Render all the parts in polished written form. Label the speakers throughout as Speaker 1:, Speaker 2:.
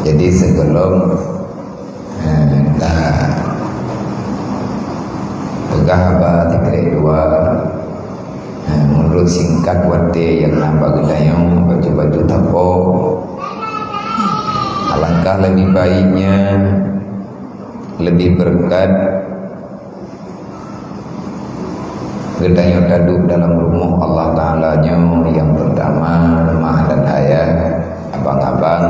Speaker 1: Jadi sebelum tak pegah ba tikre dua menurut singkat wate yang nampak gedayong baju-baju tapo, alangkah lebih baiknya, lebih berkat gedayong duduk dalam rumah Allah Ta'ala nya. Yang pertama, mak dan ayah, abang-abang,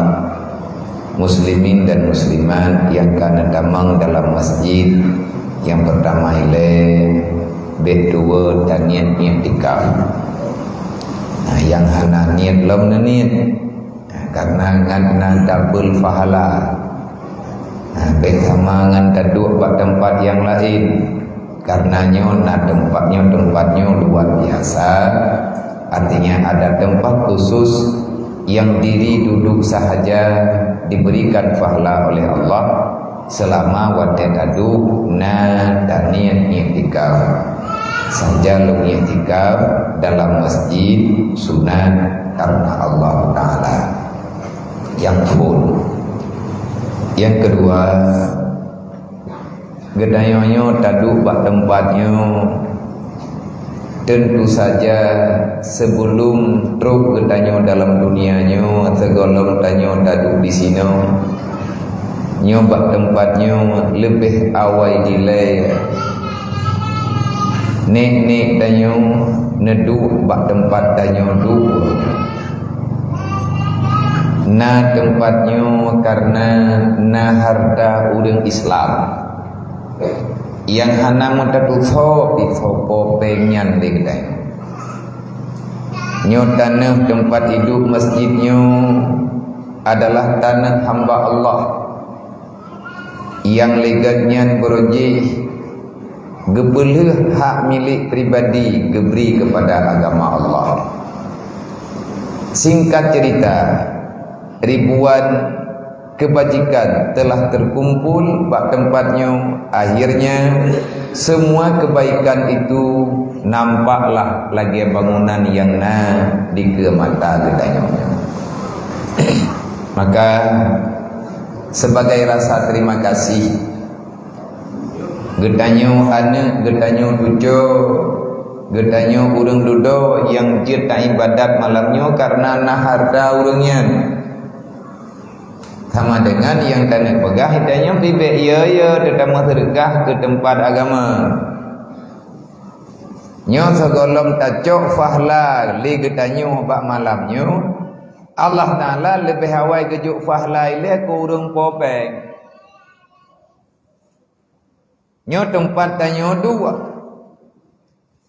Speaker 1: muslimin dan muslimat yang kana damang dalam masjid. Yang pertama ile bedua dan niat iktikaf. Nah, yang hana niat lom niat karena ngana double pahala. Nah, bersama ngan duduk pada tempat yang lain karenanya tempatnya luar biasa. Artinya ada tempat khusus yang diri duduk sahaja diberikan pahala oleh Allah selama wadah dadu dan niat i'tikaf. Saja lu i'tikaf dalam masjid sunat karena Allah Ta'ala yang pun. Yang kedua, gedayonyo tadu bak tempatnya tentu saja sebelum truk gedanyo dalam dunianya segolong danyo tadu di sini nyobak tempatnya lebih awal delay nek danyo nedu bak tempat danyo dulu na tempatnya karena na harta urang Islam yang hana mutatuso disopo penyan di kedai nyo tanah tempat hidup masjidnya adalah tanah hamba Allah yang legatnya berojih gebeleh hak milik pribadi geberi kepada agama Allah. Singkat cerita, ribuan kebajikan telah terkumpul pada tempatnya. Akhirnya semua kebaikan itu nampaklah lagi bangunan yang di ke mata gedanya. Maka sebagai rasa terima kasih gedanyo ane, gedanyo dujo, gedanyo urang dudo yang cerita ibadat malamnya karena naharda urangnya sama dengan yang tanah pegah hidayah bibek ya tetap sedekah ke tempat agama nyo segolong tacok fahla li gedanyo bak malamnya Allah Ta'ala lebih awal kejuk fahla ile ke urang popeng nyo tempat tanyo dua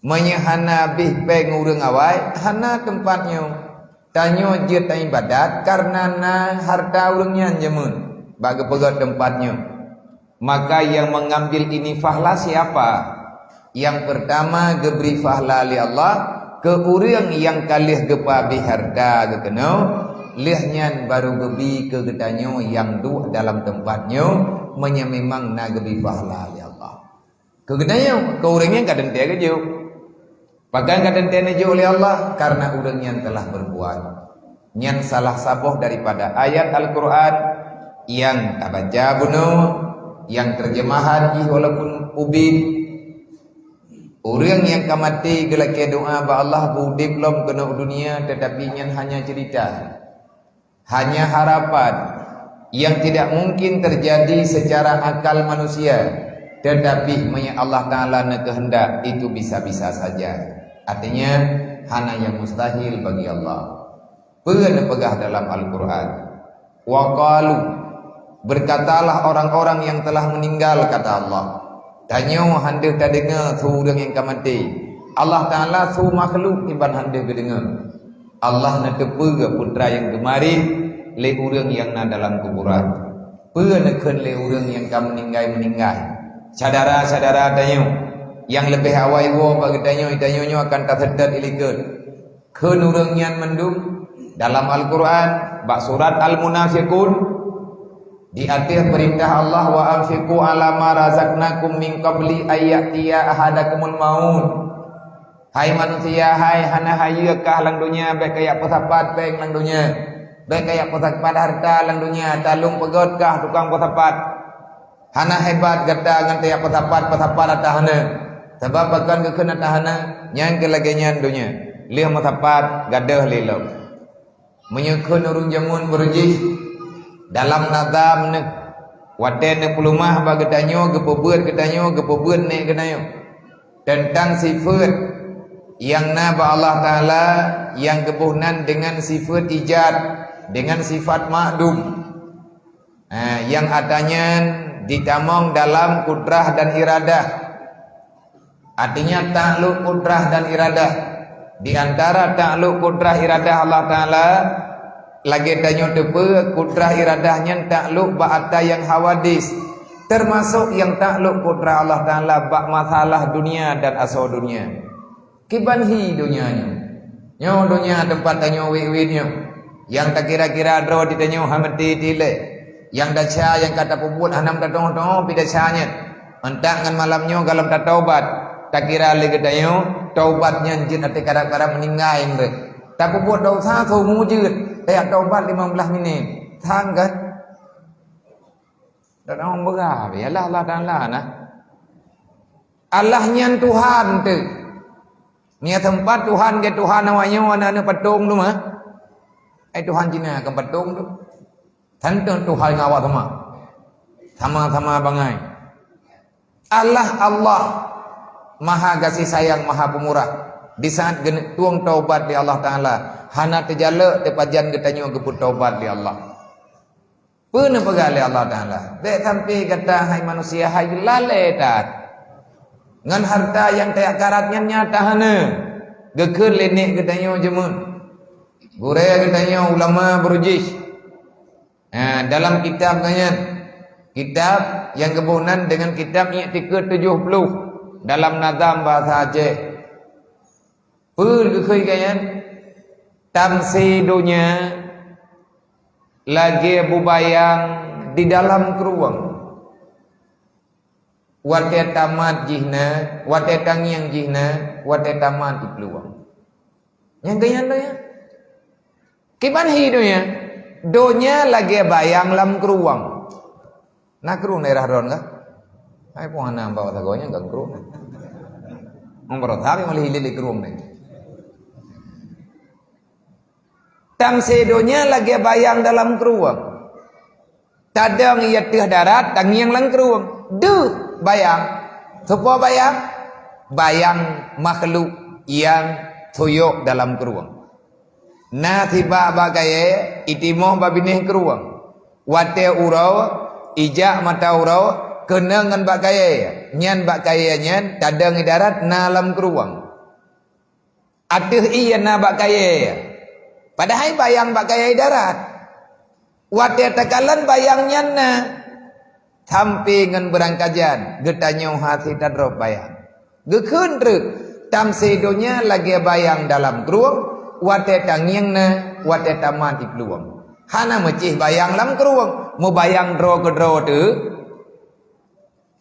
Speaker 1: menyehana bih peng urang awal hana tempatnya tanyo je ta ibadat karena harta urangnya jemun bagi pegat tempatnya. Maka yang mengambil ini fahla siapa? Yang pertama geberi fahla li Allah ke urang yang kalih gepabi harta gekeno lihnyan baru gebi ke gedanyo yang du dalam tempatnya memang na gebi fahla li Allah ke gedanyo ke urangnya kaden dia keju pakai kaden tenejo oleh Allah karena urang yang telah berbuat yang salah saboh daripada ayat Al-Quran yang tabaca bunuh yang terjemahan walaupun ubid orang yang kamati gelake doa ba Allah budip lom kena dunia tetapi yang hanya cerita hanya harapan yang tidak mungkin terjadi secara akal manusia tetapi Allah Ta'ala na kehendak itu bisa-bisa saja. Artinya hana yang mustahil bagi Allah. Pegah dalam Al-Quran. Wa qalu, berkatalah orang-orang yang telah meninggal kata Allah. Tanya hande tak dengar surang yang kamati. Allah Ta'ala su makhluk iban hande kedengar. Allah na tepega putra yang gemari le urang yang na dalam kuburan. Penekan le urang yang kam meninggal. Saudara-saudara tanya yang lebih awal bagi danyo akan tersedat ilikun kenurang yang mendung dalam Al-Quran bak surat Al-Munafiqun di akhir perintah Allah wa anfiqu ala ma razaqnakum min qabli ayyatiya ahadakumul maut. Hai manusia, hai hana hayu kah lang dunia baik kayak pesapat peng lang dunia Baik kayak potapat harta lang dunia, talung pegot kah tukang potapat. Hana hebat gata ngan tiap potapat atahana. Sebab bahkan kekena tahana yang kelaganya dunia. Lihat potapat gadah lelo. Menyekun urung jamun berujih dalam nazam nek waten nek pelumah bagi tanyo gepebeut ketanyo gepebeut nek ketanyo tentang sifat yang naba Allah Ta'ala yang kebuhnan dengan sifat ijad dengan sifat ma'dum yang adanya ditamong dalam kudrah dan iradah. Artinya takluk kudrah dan iradah. Di antara takluk kudrah iradah Allah Ta'ala lagi tanyo tepe kudrah iradahnya takluk ba'ata yang hawadis, termasuk yang takluk kudrah Allah Ta'ala bak masalah dunia dan asal dunia. Kibanhi dunianya nyo dunia tempat tanyo wik-wiknya yang tak kira-kira dro ditanyo hamati tile yang daca yang kata puput hanam tatong-tong pidacanya entak ngan malamnya galam tak taubat tak kira lagi tanyo taubatnya jin ati kadang-kadang meninggal bre tak puput dosa so mujud tak taubat 15 minit sanggat tak orang berapa yalah Allah Ta'ala nah Allah nyan Tuhan tu nia tempat Tuhan ke Tuhan namanya wana patung tu mah Tuhan Cina ke patung tu tentu Tuhan ngawat sama bangai Allah maha kasih sayang maha pemurah. Di saat tuang taubat di Allah Ta'ala hana terjala tepajan ketanyo geput taubat di Allah puna pegali Allah Ta'ala dek sampai kata hai manusia hai lale tat ngan harta yang tak karatnya nyata hana gekun lenek ketanyo jemun gure ketanyo ulama berujih dalam kitab kanyan kitab yang kebunan dengan kitab I'tiqad 70 dalam nazam bahasa Aceh pun kekoi kanyan tamsidunya lagi bubayang di dalam keruang wate tamat jihna wate tangiang jihna wate tamat di peluang yang kanyan tu ya kiban hidunya donya lagi bayang lam keruang nak keruang daerah ron kah ai pun hana bawa tagonya enggak keruang umrah tapi malih hilil keruang ni tamsedonya lagi bayang dalam keruang tadang ia teh darat tangiang lang keruang duh bayang supaya bayang makhluk yang tuyuk dalam keruang na tiba bagai itimoh babinih keruang wate urau ijak mata urau kena ngan bagai nyan bagai nyan tadang darat na dalam keruang atih iya na bagai padahal bayang bagai darat wate takalan bayangnya na sampai ngan berangkajan getanyo hati tadrop bayang gekun truk tamsedonya lagi bayang dalam keruang wate tangiang na wate taman di peluang hana mecih bayang lam keruang mau bayang dro ke dro tu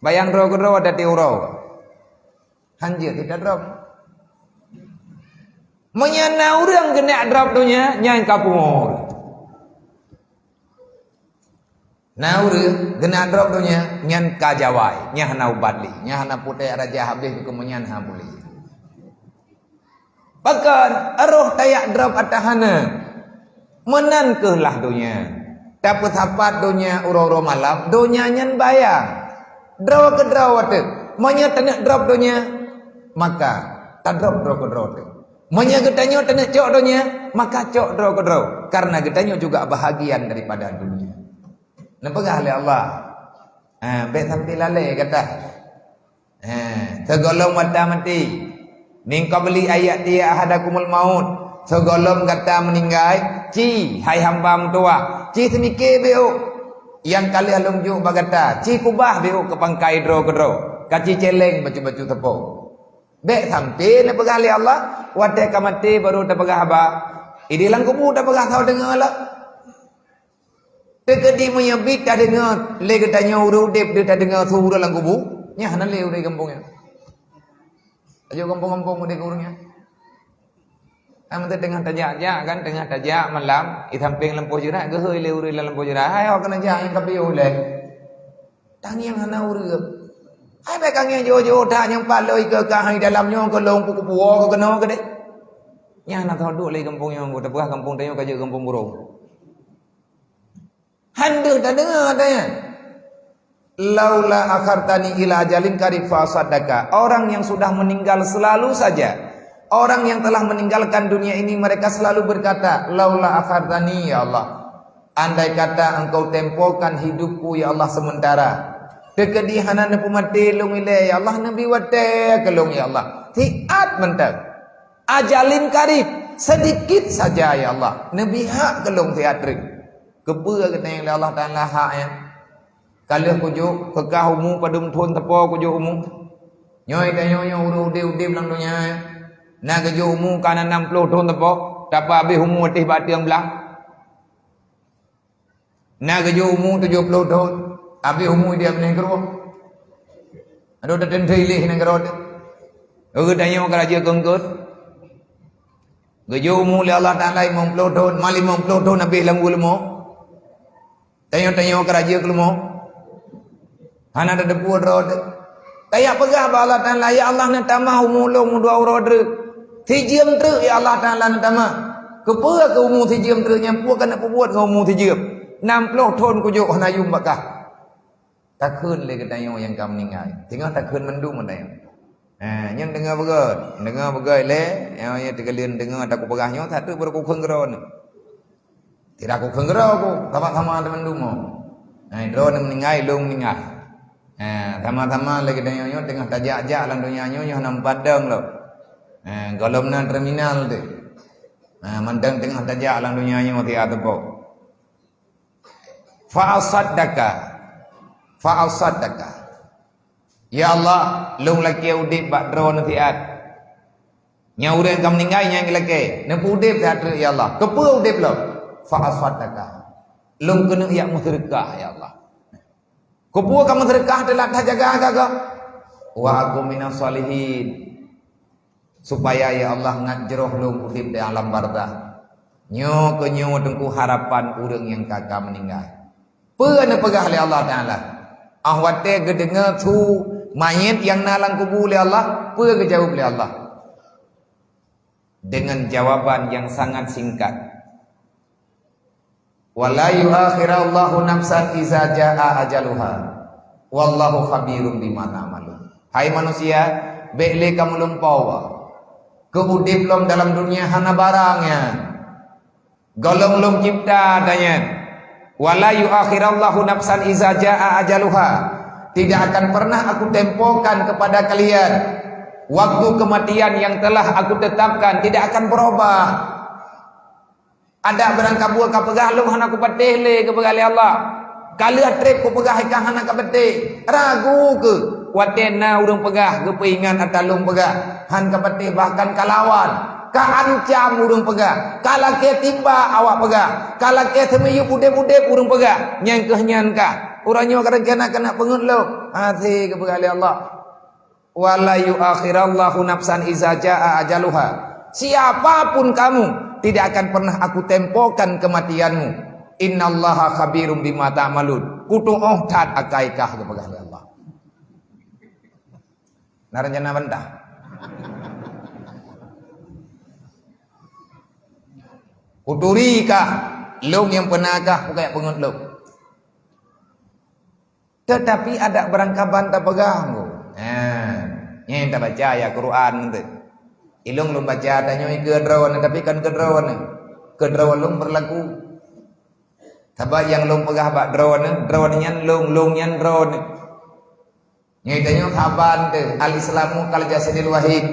Speaker 1: bayang dro ke dro ada ti urau hanjir tidak drop menyana urang kena drop dunya nyang kapumor na urang kena drop dunya nyan kajawai nya hana ubadli nya hana putih raja habis ke menyan ha boleh bahkan aroh tayak drop atahana menan kehlah dunya tapi sapat dunya uro-uro malam dunya nyan bayang draw ke draw ate manya tanak drop dunya maka ta drop ke draw ate manya getanyo tanak cok dunya maka cok draw ke draw karena getanyo juga bahagian daripada dunia nampak ahli Allah bet sampai lalai kata segolong mata mati ning qabli ayat dia ahadakumul maut segolong kata meninggal ci hai hamba mentua ci semike beu yang kali alum ju bagata ci kubah beu ke pangkai dro ke dro kaci celeng baju-baju tepung bek sampai le pegali Allah wate kamati baru dah pegah ba idilang kubu dah pegah kau dengar lah tekedi menyebit dah dengar le katanya urudip dia dah dengar suara lang kubu nya hanan le urai kampungnya ajo kampung-kampung udah kurangnya Am tu tengah tajak kan, tengah tajak malam, i samping lampu jerat ke hoi le uri lampu jerat. Hai kena jak yang kapi oleh. Tang yang hana uri. Hai bae kang yang jo-jo dah yang paloi ke kahai dalamnya ke long ku puo ke kena ke dek. Nya nak tahu duk lagi kampung yang aku terpegah kampung tanya kerja kampung burung. Handa tak dengar tanya. Laula akhartani ila ajalin qarib fa sadaka. Orang yang sudah meninggal selalu saja, orang yang telah meninggalkan dunia ini mereka selalu berkata, laula akhartani ya Allah. Andai kata engkau tempokan hidupku ya Allah sementara. Kekedihanan aku mati long ile ya Allah nabi wate kelong ya Allah. Tiat mentak. Ajalin qarib, sedikit saja ya Allah. Nabi hak kelong tiatrik. Kebua kata yang Allah Taala hak ya. Kalau kujuk kekah umu padum thon tepo kujuk umu. Nyoi dah nyoi ude belang dunia. Na kujuk umu kana 60 thon tepo, dapat habis umu teh batiang belang. Na kujuk umu 70 thon, habis umu dia meneng keruh. Ada dah tendai leh nang keruh. Aku tanya keraja kengkut. Kujuk umu le Allah Taala 50 thon, mal 50 thon habis langgu lemo. Tanya keraja kelemo. Hana ada debu rod. Kayak pegah ba Allah Taala ya Allah nak tamah umulung dua rod. Tijem ter ya Allah Taala nak tamah. Kepa ke umur tijem ter nyampu kan nak buat ke umur tijem. 60 thon kujuk hana yum bakah. Takun le katayo yang kam ningai. Tengok takun mendung mendai. Yang dengar begai le, yang tegalian dengar tak pegahnya satu baru ku khengron. Tidak ku khengro ku, sama-sama mendung mo. Drone meninggai long meninggai. Sama-sama lagi dengan tengah tajak-jak dalam dunia nyo nampak padang lo. Golomna terminal tu. Mandang tengah tajak dalam dunia nyo ti atepo. Fa'asaddaka. Ya Allah, long laki udip bak drone tiat. Nya urang kam ningai nya laki. Nempu udip tiat ya Allah. Kepa udip lo. Fa'asaddaka. Long kena yak musyrikah ya Allah. Kupua kamu sedekah telah jaga agak. Wa aku minas salihin. Supaya ya Allah ngajroh lu udip di alam barzah. Nyo ke nyo tengku harapan urang yang kakak meninggal. Peuna pegah oleh Allah Taala. Ahwate gedengar tu mayit yang nalang kubur oleh Allah, pe kejawab oleh Allah. Dengan jawaban yang sangat singkat. Wala yuakhirallahu nafsan iza jaa ajaluha wallahu khabirum bima ta'malun. Hai manusia, bekle kamu lumpau keudip lom dalam dunia hana barangnya golong lom cipta tanya. Wala yuakhirallahu nafsan iza jaa ajaluha. Tidak akan pernah aku tempokan kepada kalian waktu kematian yang telah aku tetapkan, tidak akan berubah. Ada berangkat buah ka pegah lu hana ku patih le ke pegah Allah. Kala trip ku pegah ka hana ka patih. Ragu ke watena urang pegah ke peingan atalung pegah. Han ka patih bahkan kalawan. Ka ancam urang pegah. Kala ke timba awak pegah. Kala ke temeyup udep-udep urang pegah. Nyang kehnyan ka. Urangnya kadang kena pengut lu. Hati ke pegah Allah. Wala yuakhirallahu nafsan iza jaa ajaluha. Siapapun kamu, tidak akan pernah aku tempokan kematianmu. Innallaha khabirum bima ta'malun. Kutu tat akaikah kepada Allah. Naranjana bentah. Kuturikah long yang pernahkah kayak pengut long. Tetapi ada berangkaban tak pegang. Yang tak baca ya Quran nanti. Ilung lum baca tanya kedrawan tapi kan kedrawan lum berlaku. Sabab yang lum pegah bak drawan nyan lung nyan drawan. Nyai tanya saban tu al Islamu kal jasadil wahid.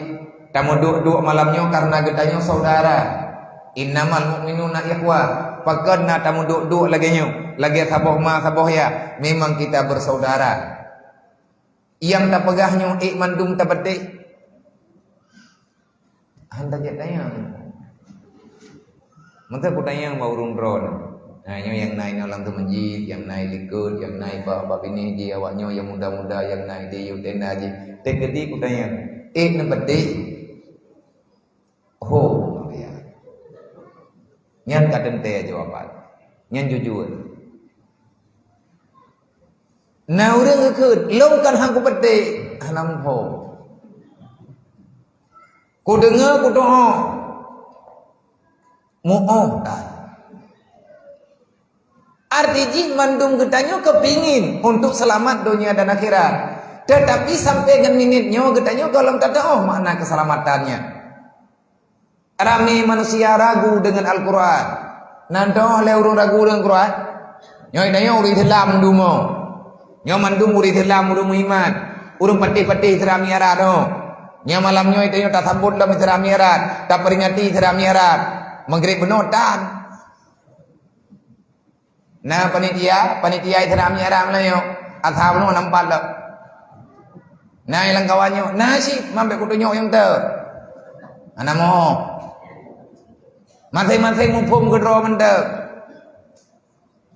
Speaker 1: Tamu duk malamnya karena gedanya saudara. Innamal mu'minuna ikhwah. Pakarna tamu duk lagi nyo, lagi saboh ma saboh ya. Memang kita bersaudara. Yang tak pegahnya mandum tak petik. Hendak tanya. Maka aku tanya mau urung drone. Yang naik nalang tu masjid, yang naik likut, yang naik bab ini di awaknya yang muda-muda, yang naik di tenda je. Tegedi aku tanya. Nak petik. Oh, ya. Nyan kadente jawaban. Nyan jujur. Nah urang keud, longkan hang ku petik, hanam ho. Ku dengar ku doa. Mu'oh dah. Arti mandum getanyo kepingin untuk selamat dunia dan akhirat. Tetapi sampai dengan minitnya getanyo kalau tak tahu makna keselamatannya. Ramai manusia ragu dengan Al-Quran. Nanti oleh orang ragu dengan Quran. Nyoi tanya uri telam dumo. Nyo mandum uri telam urung iman. Urung patih-patih terami arat no. Nyo malam nyoi tanya tak sambut dalam terami arat. Tak peringati terami arat. Maghrib benotan. Nah panitia terami arat melayu. Atham no nampak lah. Nah ilang kawannya. Nah si mampai kutunyok yang ter. Anak mo. Masing-masing mumpung kedua mendek.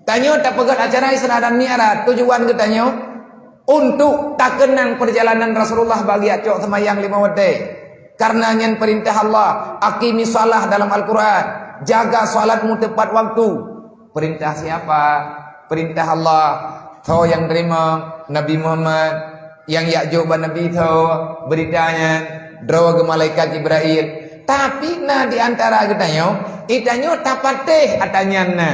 Speaker 1: Tanyo tak pegat acara Isra dan Mi'raj. Tujuan ketanyo untuk tak kenang perjalanan Rasulullah bagi acok semayang 5 waktu. Karena nyen perintah Allah, aqimi shalah dalam Al-Quran, jaga salatmu tepat waktu. Perintah siapa? Perintah Allah. Tho yang terima Nabi Muhammad, yang Ya'juj dan Nabi tho beritanya drawa ke malaikat Jibril. Tapi nah di antara getanyo, itanyo tapateh atanya na.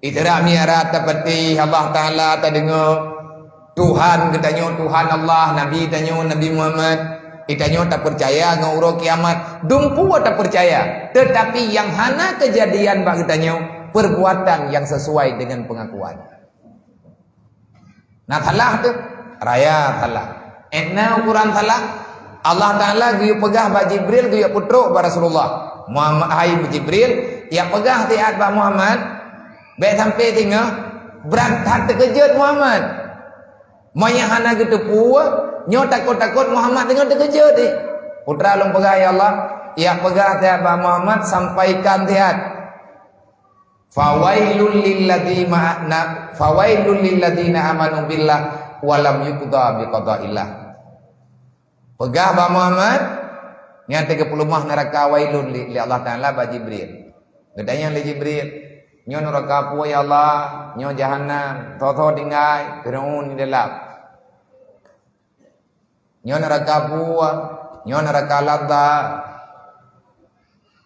Speaker 1: Itera miara tapateh Allah Taala tak dengar Tuhan getanyo Tuhan Allah, Nabi tanyo Nabi Muhammad. Itanyo tak percaya ngauro kiamat, dumpu tak percaya. Tetapi yang hana kejadian bagi getanyo perbuatan yang sesuai dengan pengakuan. Nah salah tu raya salah. Enna ukuran salah. Allah Ta'ala giyu pegah ba Jibril giyu putruk ba Rasulullah Muhammad hai Jibril ya pegah tiat ba Muhammad baik sampai tinggal berat hat terkejut Muhammad moya hana gitu puwa nyo takut-takut Muhammad dengan terkejut putra long pegah ya Allah ya pegah tiat ba Muhammad sampaikan tiat fawailul lilladzina amanu billah walam yuqda biqada'illah. Pegah ba Muhammad yang 30 mah neraka wailun li Allah Taala ba Jibril. Gedanya li Jibril. Nyo neraka pu ya Allah, nyo jahannam, tho tinggai Firaun di dalam. Nyo neraka pu, nyo neraka ladha.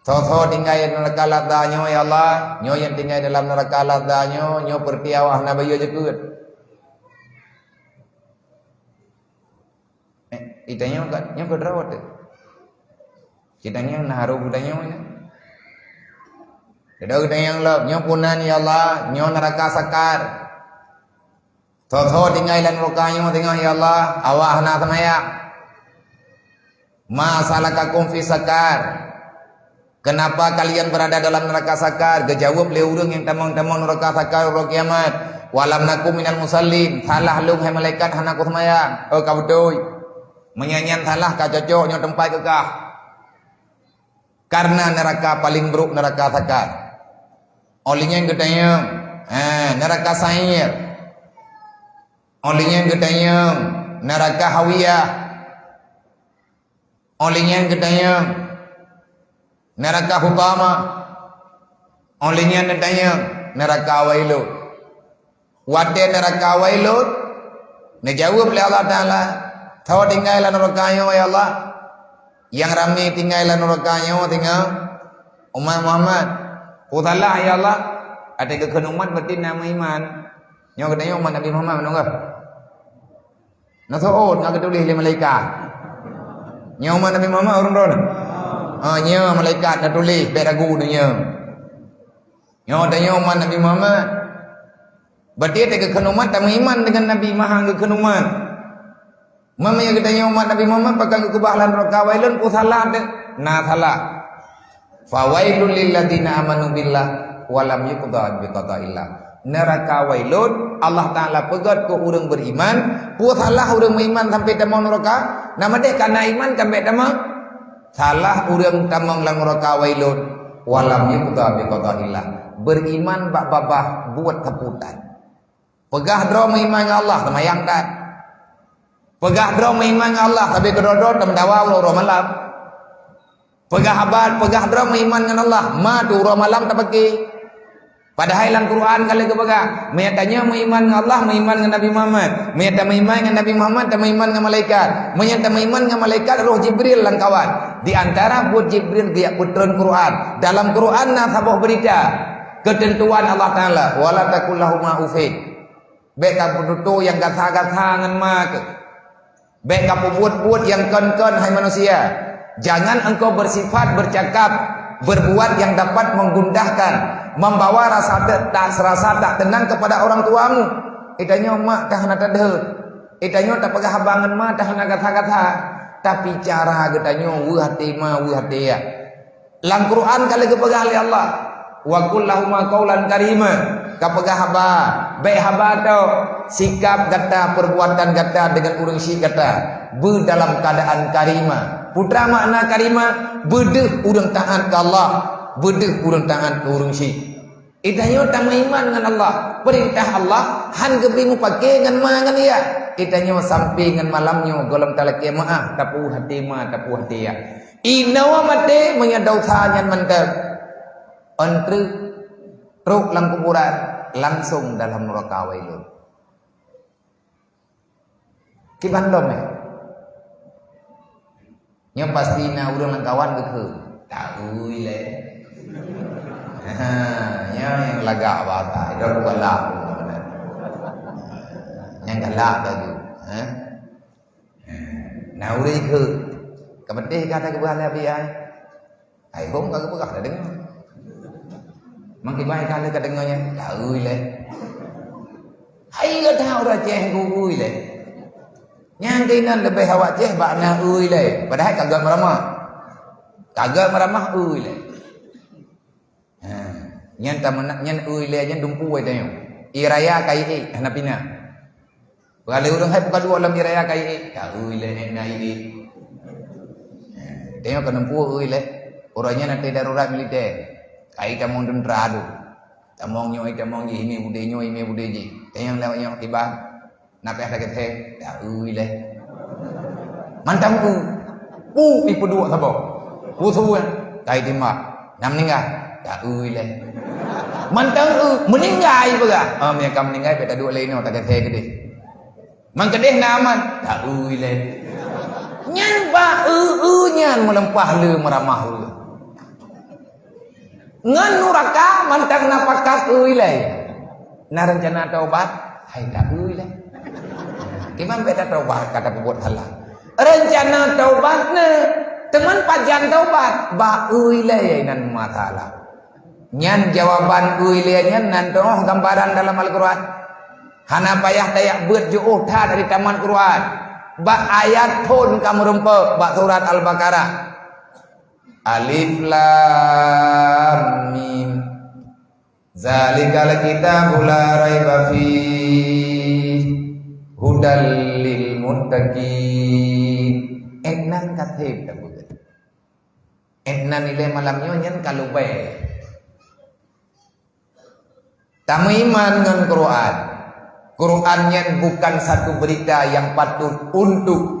Speaker 1: Tho tinggai neraka ladha nyo ya Allah, nyo yang tinggai dalam neraka ladha nyo pertiawah na bayu jekut. Itanya enggak nyo kedrawat deh. Kitanya naharu budanya nya. Dedo gedang lop nyo punan ya Allah, nyo neraka sakar. Tho tinggal lan neraka nyo tengah ya Allah, awah na semaya. Ma salakakum fi sakar. Kenapa kalian berada dalam neraka sakar? Gejawab le urang yang tamang-tamang neraka sakar ro kiamat. Walam nakum minal musallin. Salah lu hai malaikat hana ku semaya. Oh kabudoi. Menyanyian salah ka cocoknya tempat kekah. Karena neraka paling buruk neraka sakar. Olinya yang gedanya neraka sair. Olinya yang gedanya neraka hawiyah. Olinya yang gedanya neraka hutama. Olinya yang gedanya neraka wailut. Wate neraka wailut. Dijawab oleh Allah Ta'ala. Tahu tinggal neraka ya Allah. Yang ramai tinggal neraka tinggal umat Muhammad. Utalah ya Allah. Ada kekenuman berarti nama iman. Nyo katanya umat Nabi Muhammad menunggu. Nasu'ud nak tulis oleh malaikat. Nyo umat Nabi Muhammad orang ron. Nyo malaikat nak tulis tak ragu nyo. Nyo katanya umat Nabi Muhammad. Berarti ada kekenuman tak iman dengan Nabi Maha kekenuman. Mama yang katanya umat Nabi Muhammad bakal kebahalan neraka wailun ku salah de. Nah salah. Fawailul lilladzina amanu billah walam yuqda biqada'illah. Neraka wailun Allah Taala pegat ke urang beriman, ku salah urang beriman sampai tamang neraka. Nama deh karena iman sampai tamang salah urang tamang lang neraka wailun walam yuqda biqada'illah. Beriman bak babah buat keputan. Pegah dro iman Allah semayang tak. Pegah dro iman Allah tapi kedodo tem dawa lo malam. Pegah abad, pegah dra iman dengan Allah. Ma tu ura malam tak bagi. Padahal dalam Quran kalau ke pegah, menyatanya meiman dengan Allah, meiman dengan Nabi Muhammad. Menyata meiman dengan Nabi Muhammad dan meiman dengan malaikat. Menyata meiman dengan malaikat roh Jibril dan kawan. Di antara buat Jibril dia putrun Quran. Dalam Quran nak sabah berita ketentuan Allah Taala, wala taqul lahum ufid. Baik kamu yang kata-kata dengan mak. Baik kamu buat yang kon-kon hai manusia. Jangan engkau bersifat bercakap, berbuat yang dapat menggundahkan, membawa rasa tak tenang kepada orang tuamu. Itanya mak dah nak tadeh. Itanya tak pegah abangan mak dah nak kata-kata. Tapi cara getanya hati ya. Lang Quran kalau ke pegah oleh Allah. Wa qul lahum qaulan karima. Kapegah haba, baik haba tau sikap kata, perbuatan kata dengan urang syik kata ber dalam keadaan karima. Putra makna karima bedeh urang taat ke Allah, bedeh urang taat ke urang syik. Itanya tak iman dengan Allah, perintah Allah han gebimu pakai dengan mangan ya. Itanya sampai dengan malamnya golong talaki maaf tapu hati ma tapu hati ya. Inawa mate menyadau tanya mantap. Antri truk lang kuburan langsung dalam neraka wailun. Kibandom nya pasti na urang lang kawan ke taui le. Nya yang lagak bata itu galak. Yang galak tadi. Nah urang ke kabeh kata ke bahala bi ai. Ai hom ka ke dah dengar. Makin baik kalau kedengarnya, tahu le. Hai tahu dah ceh ui le. Nyantinan lebih awak ceh bakna ui le. Padahal kagak meramah ui le. Nyan taman nyan ui le nyan dumpu ai tanya. Iraya kai hanapina. Kalau urang hai bukan dua dalam iraya kai tahu le nai. Tengok kan dumpu ui le. Orangnya nanti darurat militer. Kai tamong dendra tu. Tamong nyoi tamong ini bude nyoi me bude ji. Tayang lewat nyok tiba. Napeh lagi teh. Ya ui le. Mantam ku ipu dua sabo. Ku tu kai timak. Nam ninggal. Ya ui le. Mantam meninggal juga. Mereka meninggal beta dua lain tak teh gede. Mang kedeh naman. Ya ui le. Nyan ba nyan melempah le meramah le. Ngan nuraka mantang napakat uilai. Na rencana taubat hai tak uilai. Gimana beda taubat kata pembuat halal. Rencana taubatnya teman pajan taubat ba uilai nan matalah. Nyan jawaban uilai nyan nan toh gambaran dalam Al-Qur'an. Hana payah dayak beut jo tha dari taman Quran. Ba ayat pun kamu rempe ba surat Al-Baqarah. Alif lam mim zalikal kitabul la raiba fihi hudal lil muttaqin. Enan katib tak bukan. Enan nilai malamnya nyan kalau baik. Tamu iman dengan Quran. Quran nyan bukan satu berita yang patut untuk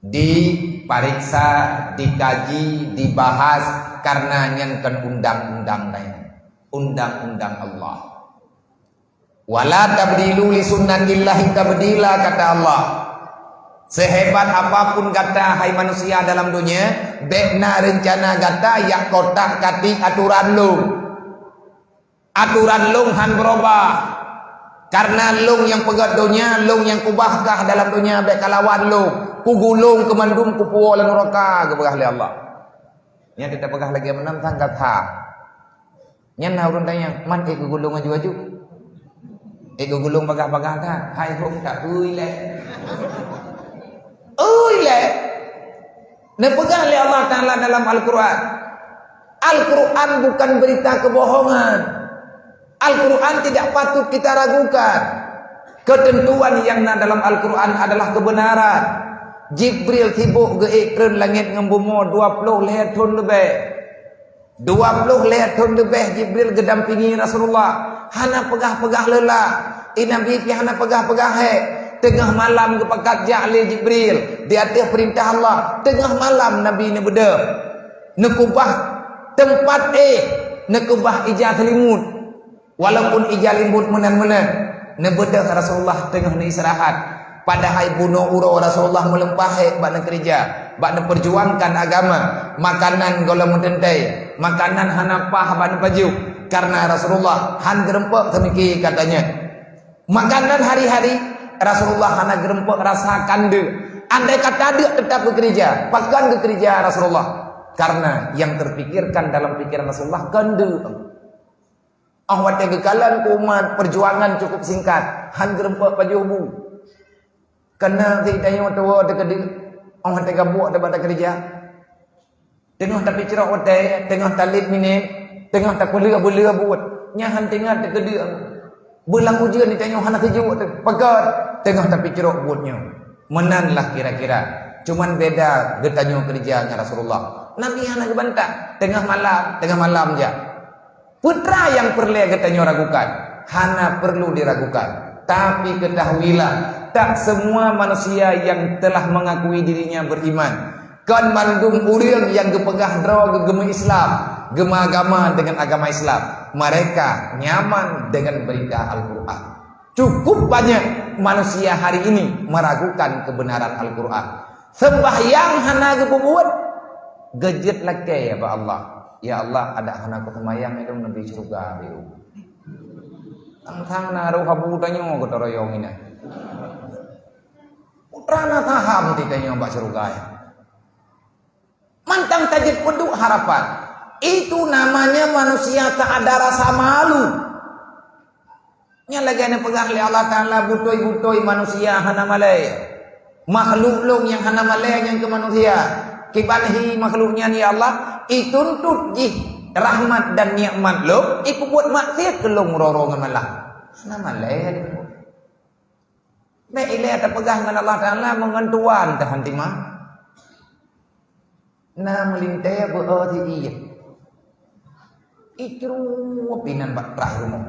Speaker 1: diperiksa, dikaji, dibahas karena nyankan undang-undang lain. Undang-undang Allah. Wala tabdilu li sunnatillahi tabdila kata Allah. Sehebat apapun kata hai manusia dalam dunia, bekna rencana kata yang kotak katik aturan lung. Aturan lung han berubah. Karena lung yang pegat dunia, lung yang kubahkah dalam dunia bek kalawan lung. Ku gulung kemandum ku puwa lan neraka ke pegah oleh Allah. Nya kita pegah lagi menantang kata. Nya na urang tanya, man ku gulung aju-aju. Ku gulung pegah-pegah ka. Hai hom tak ui le. Ui le. Na pegah oleh Allah Taala dalam Al-Qur'an. Al-Qur'an bukan berita kebohongan. Al-Quran tidak patut kita ragukan. Ketentuan yang dalam Al-Quran adalah kebenaran. Jibril tibuk ke ikren langit ngembumo 20 leher ton lebih. 20 leher ton lebih Jibril gedampingi Rasulullah. Hana pegah-pegah lelah. Nabi pi hana pegah-pegah he. tengah malam kepakat Ja'li Jibril di atas perintah Allah. Tengah malam Nabi ni berdep. Nekubah tempat nekubah ijah selimut. Walaupun ijah limut menan-menan. Nebedek Rasulullah tengah ni istirahat. Padahal bunuh uro Rasulullah melempahi bak kerja, bak perjuangkan agama. Makanan golong mententai, makanan hanapah bak baju. Karena Rasulullah han gerempek semiki katanya. Makanan hari-hari Rasulullah hana gerempek rasakan de. Andai kata dia tetap bekerja, bahkan bekerja Rasulullah. Karena yang terpikirkan dalam pikiran Rasulullah kandu. Ahwat kekalan umat perjuangan cukup singkat. Han gerempek pajubu. Kena tidak yang tua dekat dia. Ahwat gabuk dapat kerja. Tengah tapi cerah otai, tengah talit minit, tengah tak boleh buat. Nyahan tengah dekat dia. Belang ujian ditanya hana kejuk tu. Pekat tengah tapi cerah buatnya. Menanlah kira-kira. Cuman beda getanya kerjanya Rasulullah. Nabi hana gebantah tengah malam je. Putra yang perlu getanya ragukan, hana perlu diragukan. Tapi ketahuilah, tak semua manusia yang telah mengakui dirinya beriman. Kan mandung urang yang gepegah draw gegema Islam, gema agama dengan agama Islam. Mereka nyaman dengan berita Al-Quran. Cukup banyak manusia hari ini meragukan kebenaran Al-Quran. Sembahyang hana gebuat, gejet lagi ya Allah. Ya Allah, ada anak kesemayang itu nabi surga itu. Tang naruh habu tanyo kata royong ini. Putrana taham titanya mbak surga ya. Mantang tajid peduk harapan. Itu namanya manusia tak ada rasa malu. Nya lagi ana pegah li Allah Taala butoi-butoi manusia hana malai. Makhluk long yang hana malai yang ke manusia. Kibanhi makhluknya ni Allah ituntut jih rahmat dan nikmat lo iku buat maksiat ke long rorongan malah nama leh baik ile ada pegang dengan Allah Taala mengentuan tahan timah na melintai berarti iya ikru pinan bak terakhir mo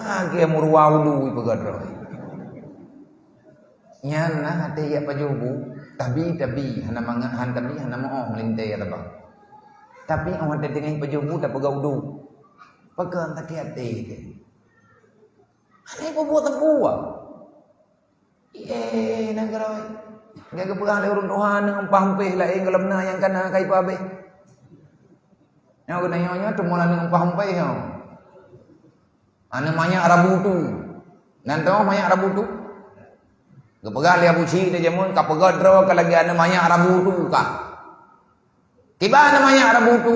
Speaker 1: age murwaulu ibagadro nyana ate ya pajubu Tabi hana mangahan tabi hana mau melintai ya bang. Tapi awak ada dengan pajubu tak pegau du. Pegang tak hati ke. Ani ko buat buah. Nanggarai. Gaga pegang le urun Tuhan dengan pampeh la ing gelamna yang kana kai pa be. Nya guna nya temolan dengan pampeh yo. Ana manya Arabu tu. Nanto manya Arabu tu. Kepegal dia buci dia jamun kapegad draw kalagi ana manya Arabu tu ka. Tiba namanya Arabu tu.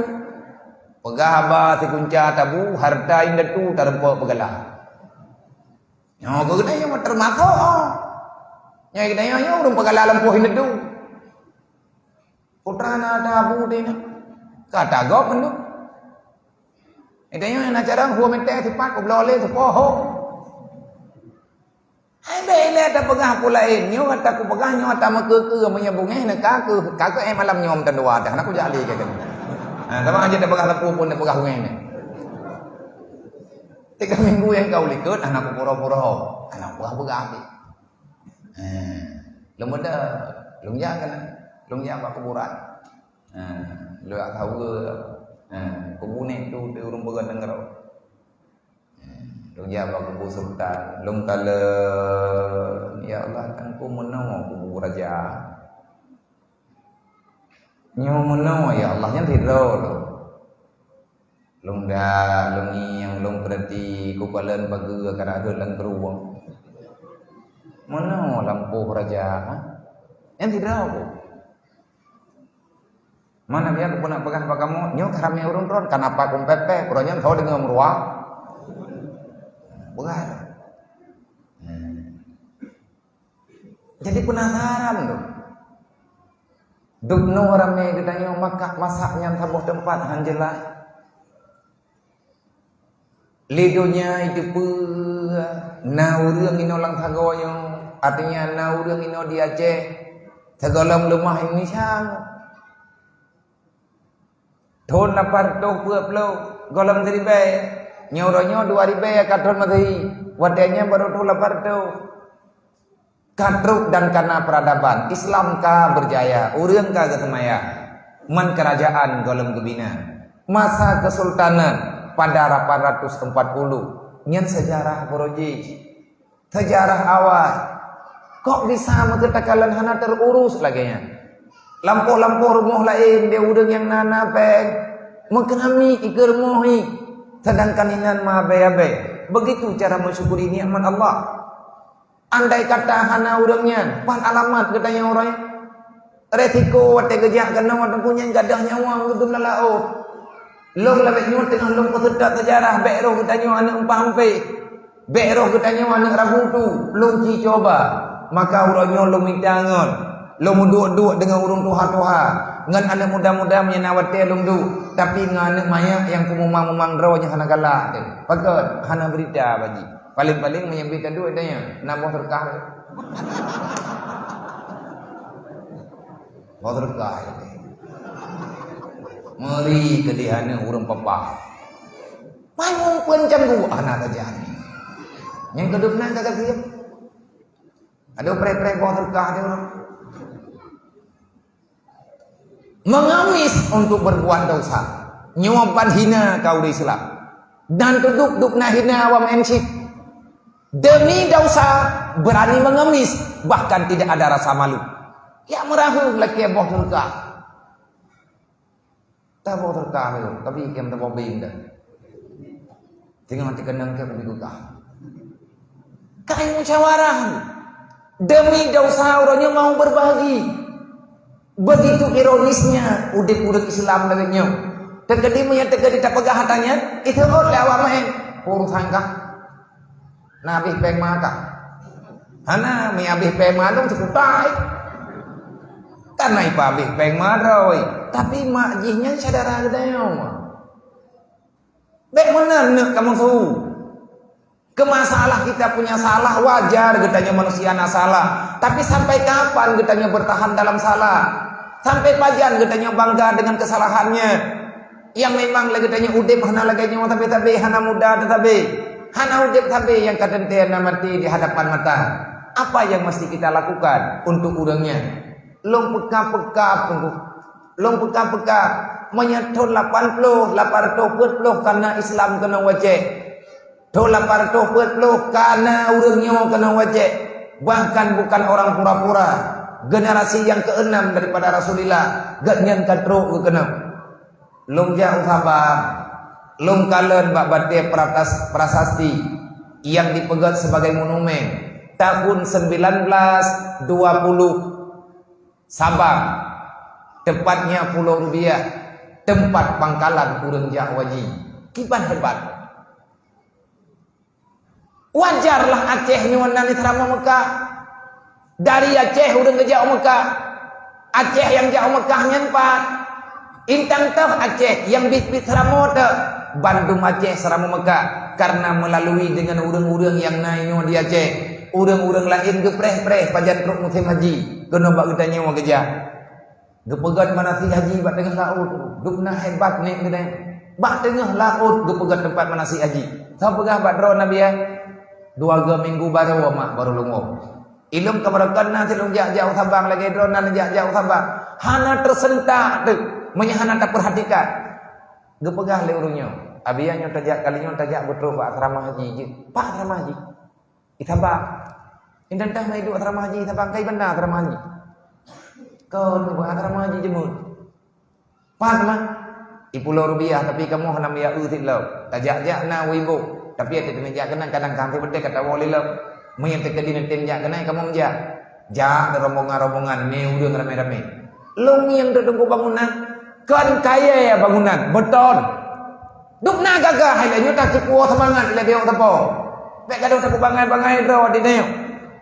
Speaker 1: Pegah ba ti kunca tabu harta inda tu tarempo pegalah. Nyo ko gede yo termako. Nya gede yo urang pegalah lempuh inda tu. Putrana tabu dina. Kata go pendu. Ide yo na cara huwa mente sipat oblole sepoho. Hai bele ada pegah pula nyo kata ku pegah nyo ta makeke menyambungnya nak ka malam nyom tan dua dah aku jali ke kan. Sama aja dah pegah tepu pun dah pegah ngene. 3 minggu yang kau likut anak pura-pura anak pegah. Lum ada lum jangan lum jangan kuburan. Lu tahu ke kubune tu di urung began dengar. Lung jawab kubu sultan, lung kala ya Allah kan ku menang kubu raja. Nyo menang ya Allah yang tidak lung dah lung yang lung berarti ku kalen bagi kada lang beruang. Menang lampu raja. Yang tidak mana biar aku nak pegang kamu nyo karamnya urun ron kenapa kumpepe kurangnya kau dengan meruang bukan. Jadi penasaran tuh. Dukno rame ditanya maka masaknya sabuh tempat hanjelah. Lidonya itu naurang ino lang sagoyo artinya naurang ino di Aceh segala lemah ini sang. Thon lapar to puaplo golam dari bay. Nyoronyo 2000 ya kadon madhi wadanya baru tu lapar tu Katruk dan karena peradaban Islam ka berjaya, urang ka ketemaya, man kerajaan golem gebina. Masa kesultanan pada 840 nyen sejarah boroji. Sejarah awal. Kok bisa maketakalan hana terurus laginya. Lampu-lampu rumah lain dia udang yang nana peng. Mengenami ikir mohi. Sedangkan inan mabe-abe. Begitu cara mensyukuri nikmat Allah. Andai kata hana urangnya, pan alamat katanya orangnya. Resiko wate gejak kena wate punya gadah nyawa untuk laut. Long labek nyut tengah long peserta sejarah bekroh katanya anak empampe. Bekroh katanya anak rabutu, long ci coba. Maka urangnya long mintangon. Long muduk-duk dengan urung tuha-tuha. Ngan anak muda-muda menyenawate long du. Tapi ngan anak maya yang kumumang-mumang drawnya hana galak. Pakat hana berita baji. Paling-paling menyebutkan duit tanya, nambah terkah. Mau terkah. Meri kedihana urang papa. Payung pencam gua anak kerjaan. Yang kedua kagak siap. Ada pre-pre mau terkah dia orang. Mengamis untuk berbuat dosa. Nyuapan hina kau di Islam. Dan duduk hina awam MC. Demi dosa berani mengemis, bahkan tidak ada rasa malu. Ya merahu laki boh terkah. Tak boh terkah itu, tapi yang tak boh dah. Tinggal mati kenang ke berikutah. Kain musyawarah. Demi dosa orangnya mau berbagi. Begitu ironisnya udik-udik Islam darinya. Terkadimnya terkadih tak pegah hatanya, itu oleh awamnya urusan kah? Nabi peng maka. Hana mi abih peng malung sekutai. Karena ipa abih peng maroi. Tapi makjihnya sadara gedayong. Bek mana nak kamu su? Kemasalah kita punya salah wajar getanya manusia na salah. Tapi sampai kapan getanya bertahan dalam salah? Sampai pajan getanya bangga dengan kesalahannya. Yang memang lagi getanya udip hana lagi nyawa tapi hana muda tetapi hana udip tapi yang kadang-kadang mati di hadapan mata. Apa yang mesti kita lakukan untuk urangnya? Long peka-peka menyetor 80 karena Islam kena wajib. Do 80 karena urangnya kena wajib. Bahkan bukan orang pura-pura. Generasi yang ke-6 daripada Rasulullah gak nyan katro kena. Long jauh sabar. Long kalen bak batik prasasti yang dipegat sebagai monumen tahun 1920 Sabang, tepatnya Pulau Rubiah, tempat pangkalan urang Jahwaji. Kipan hebat. Wajarlah Aceh nyuanan di Terama Mekah. Dari Aceh urang ke jauh Mekah. Aceh yang jauh Mekah nyempat. Intang tah Aceh yang bit-bit Terama Bandung Aceh Serama Mekah karena melalui dengan urang-urang yang naiknya di Aceh. Urang-urang lain gepreh-preh pajan truk musim haji. Kena bak kita nyewa kerja. Gepegat manasik haji bak tengah laut. Dukna hebat ni kita. Bak tengah laut gepegat tempat manasik haji. Tahu pegah bak drone Nabi ya? 2 minggu baru mak baru lungo. Ilum keberakan nanti lung jauh Sabang lagi drone nan jauh Sabang. Hana tersentak tu. Menyahana tak perhatikan. Gepegah le urungnya. Abiannya tajak kalinya tajak betul Pak asrama haji je. Pak asrama haji. Itambak. Indan tah mai duk asrama haji sabang kai benar asrama haji. Kau tu asrama haji jemut. Pak mah. Di Pulau Rubiah tapi kamu henam ya utit lau. Tajak-jak na wibu. Tapi ada tenjak kena kadang kanti bede kata wali lau. Menyente ke dina tenjak kena kamu menjak. Jak rombongan-rombongan ni udah rame-rame. Long yang tunggu bangunan. Kan kaya ya bangunan beton. Duk na gagah hai nyu tak kuat semangat le beok tepo. Pek kadang tak bangai-bangai do di neu.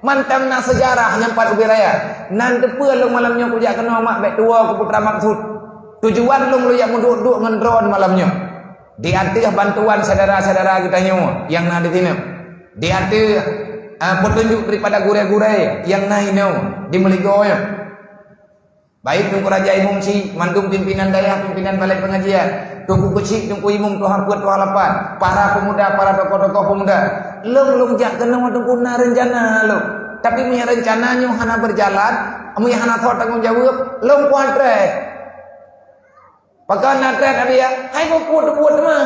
Speaker 1: Mantang na sejarah nyampat ubi raya. Nan tepeul long malamnya ku jak kena mak bek tua ku putra maksud. Tujuan long lu yang menduk-duk ngan drone malamnya. Di antih bantuan saudara-saudara kita nyu yang na di sini. Di antih petunjuk daripada gure-gure yang naik neu di Meligoyo. Baik tunggu Raja Imum si, mandum pimpinan daya, pimpinan balai pengajian, tunggu kecil, tunggu imum, tuhan kuat, tuhan lapan, para pemuda, para tokoh-tokoh pemuda, lung jak kena tunggu na rencana lo, Tapi punya rencananya hana berjalan, punya hana tahu tanggung jawab, long kuadrat. Pakai natret abi ya, hai buat mah.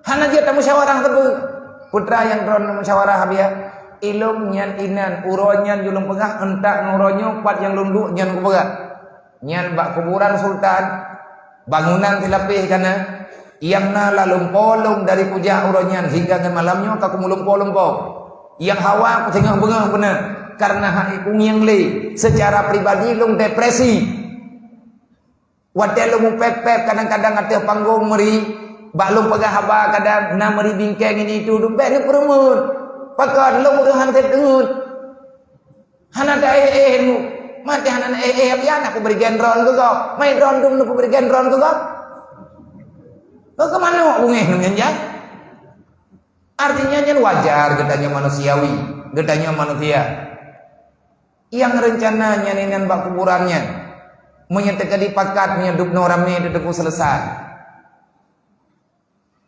Speaker 1: Hana dia tamu musyawarah tebu. Putra yang drone musyawarah abi ya. Ilung nyan inan, uronyan julung pegah, entak nguronyo, pat yang lunduk nyan kupegah. Nyan bak kuburan sultan, bangunan tilapih kana. Yang nala lumpolong dari puja uronyan hingga ke malamnya aku mulumpo-lumpo. Yang hawa aku tengah bengah benar karena hak ikung yang le secara pribadi long depresi. Wadai long pep-pep kadang-kadang ada panggung meri baklong pegah haba kadang na meri bingkeng ini itu dompet ni perempuan. Pakat long uruhan terdengut. Hana da nu mati hana apian aku beri gendron ke kau. Mai drondum aku beri gendron ke kau. Kau ke mana bungeh nanya? Artinya wajar gedanya manusiawi, gedanya manusia. Yang rencananya nenek bak kuburannya menyetek di pakat menyedup norame dedeku selesai.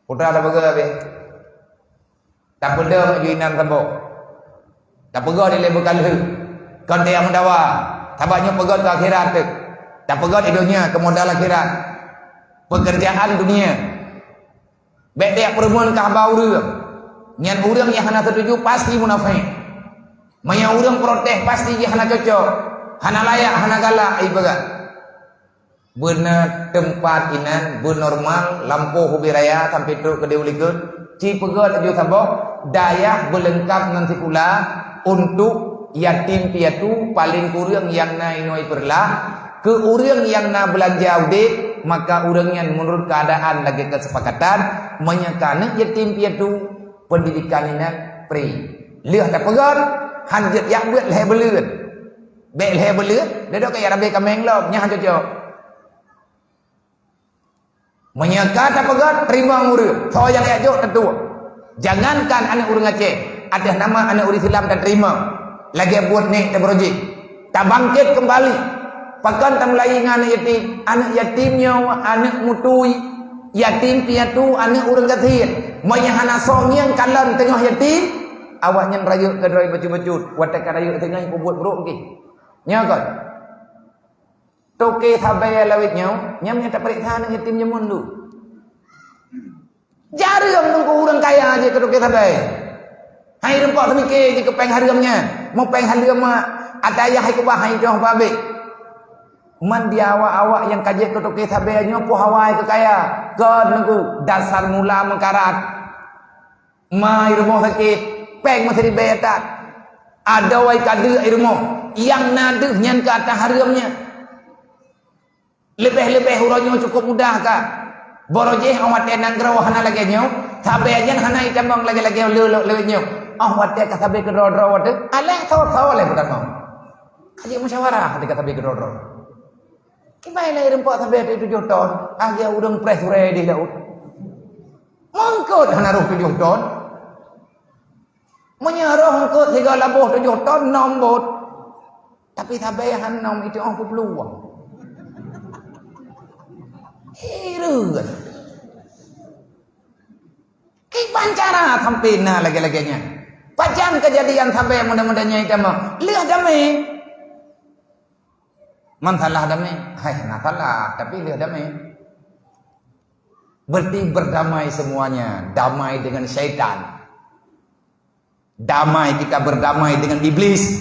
Speaker 1: Putra ada bagaimana be? Tak pedang juinan tembok. Tak pegang di lebar kalah. Kan dia mendawa. Tabaknya pegang ke akhirat tu. Tak pegang di dunia ke modal akhirat. Pekerjaan dunia. Baik dia perempuan kahbau dia. Nyan orang yang hana tertuju pasti munafik. Maya orang protes pasti dia hana cocok. Hana layak, hana galak, ibagat. Benar tempat inan, bernormal, lampu hobi raya sampai teruk ke diulikut. Ci pegat tujuh sabok, daya berlengkap nanti pula untuk yatim piatu paling kurang yang na inoi perlah. Ke orang yang na belanja audit, maka orang yang menurut keadaan lagi kesepakatan menyekana yatim piatu pendidikan ini free. Lihat tak pegang, hanjat yang buat leher belut. Bek leher belut, dia dok kayak rabe kameng lo, nyah cocok. Menyeka tak pegang, terima ngurus. So yang ajak tentu. Jangankan anak urang Aceh, ada nama anak urang Islam tak terima. Lagi buat nek tak projek. Tak bangkit kembali. Pakan tak mulai anak yatimnya, anak mutui. Yatim piatu anak urang gathir. Maya hana songyang kalan tengah yatim, awaknya rayu ke droi baju-baju, watak rayu tengah ku buat buruk ke. Nya kan. Toke thabai lawit nyau, nyam nya tak periksa anak yatim nyamun lu. Jarum nunggu urang kaya aja ke toke thabai. Hai rempok semike je ke peng harimnya. Mau peng harim mah ada ayah ku bahai doh babek. Man dia awak-awak yang kaji ke toke thabai nyopo hawai ke kaya. Ke nunggu dasar mula mengkarat. Mai rumah sakit, peng masih dibayar. Ada wai kade rumah yang nadeh nyan ke atas haramnya. Lebih-lebih hurannya cukup mudah kah? Borojeh awak tenang gerau hana lagi nyo, sabe aja hana itambang lagi-lagi lewat nyo. Awak teh kata be kedro-dro wate, alah tahu leh bukan mau. Kaji musyawarah hati kata be kedro-dro. Kibai lah rempok sabe itu 7 ton, agak udang press ready dah. Mangkut hana roh 7 ton. Menyaroh ke 3 labuh 7 ton nombot. Tapi tabayahan nom itu aku peluang. Hirugan. Kipan cara tampina lagi-laginya. Pajan kejadian sampai mudah-mudahnya itu mah. Lihat damai. Mansalah damai. Hai, nah salah, tapi lihat damai. Berarti berdamai semuanya. Damai dengan syaitan. Damai, kita berdamai dengan iblis.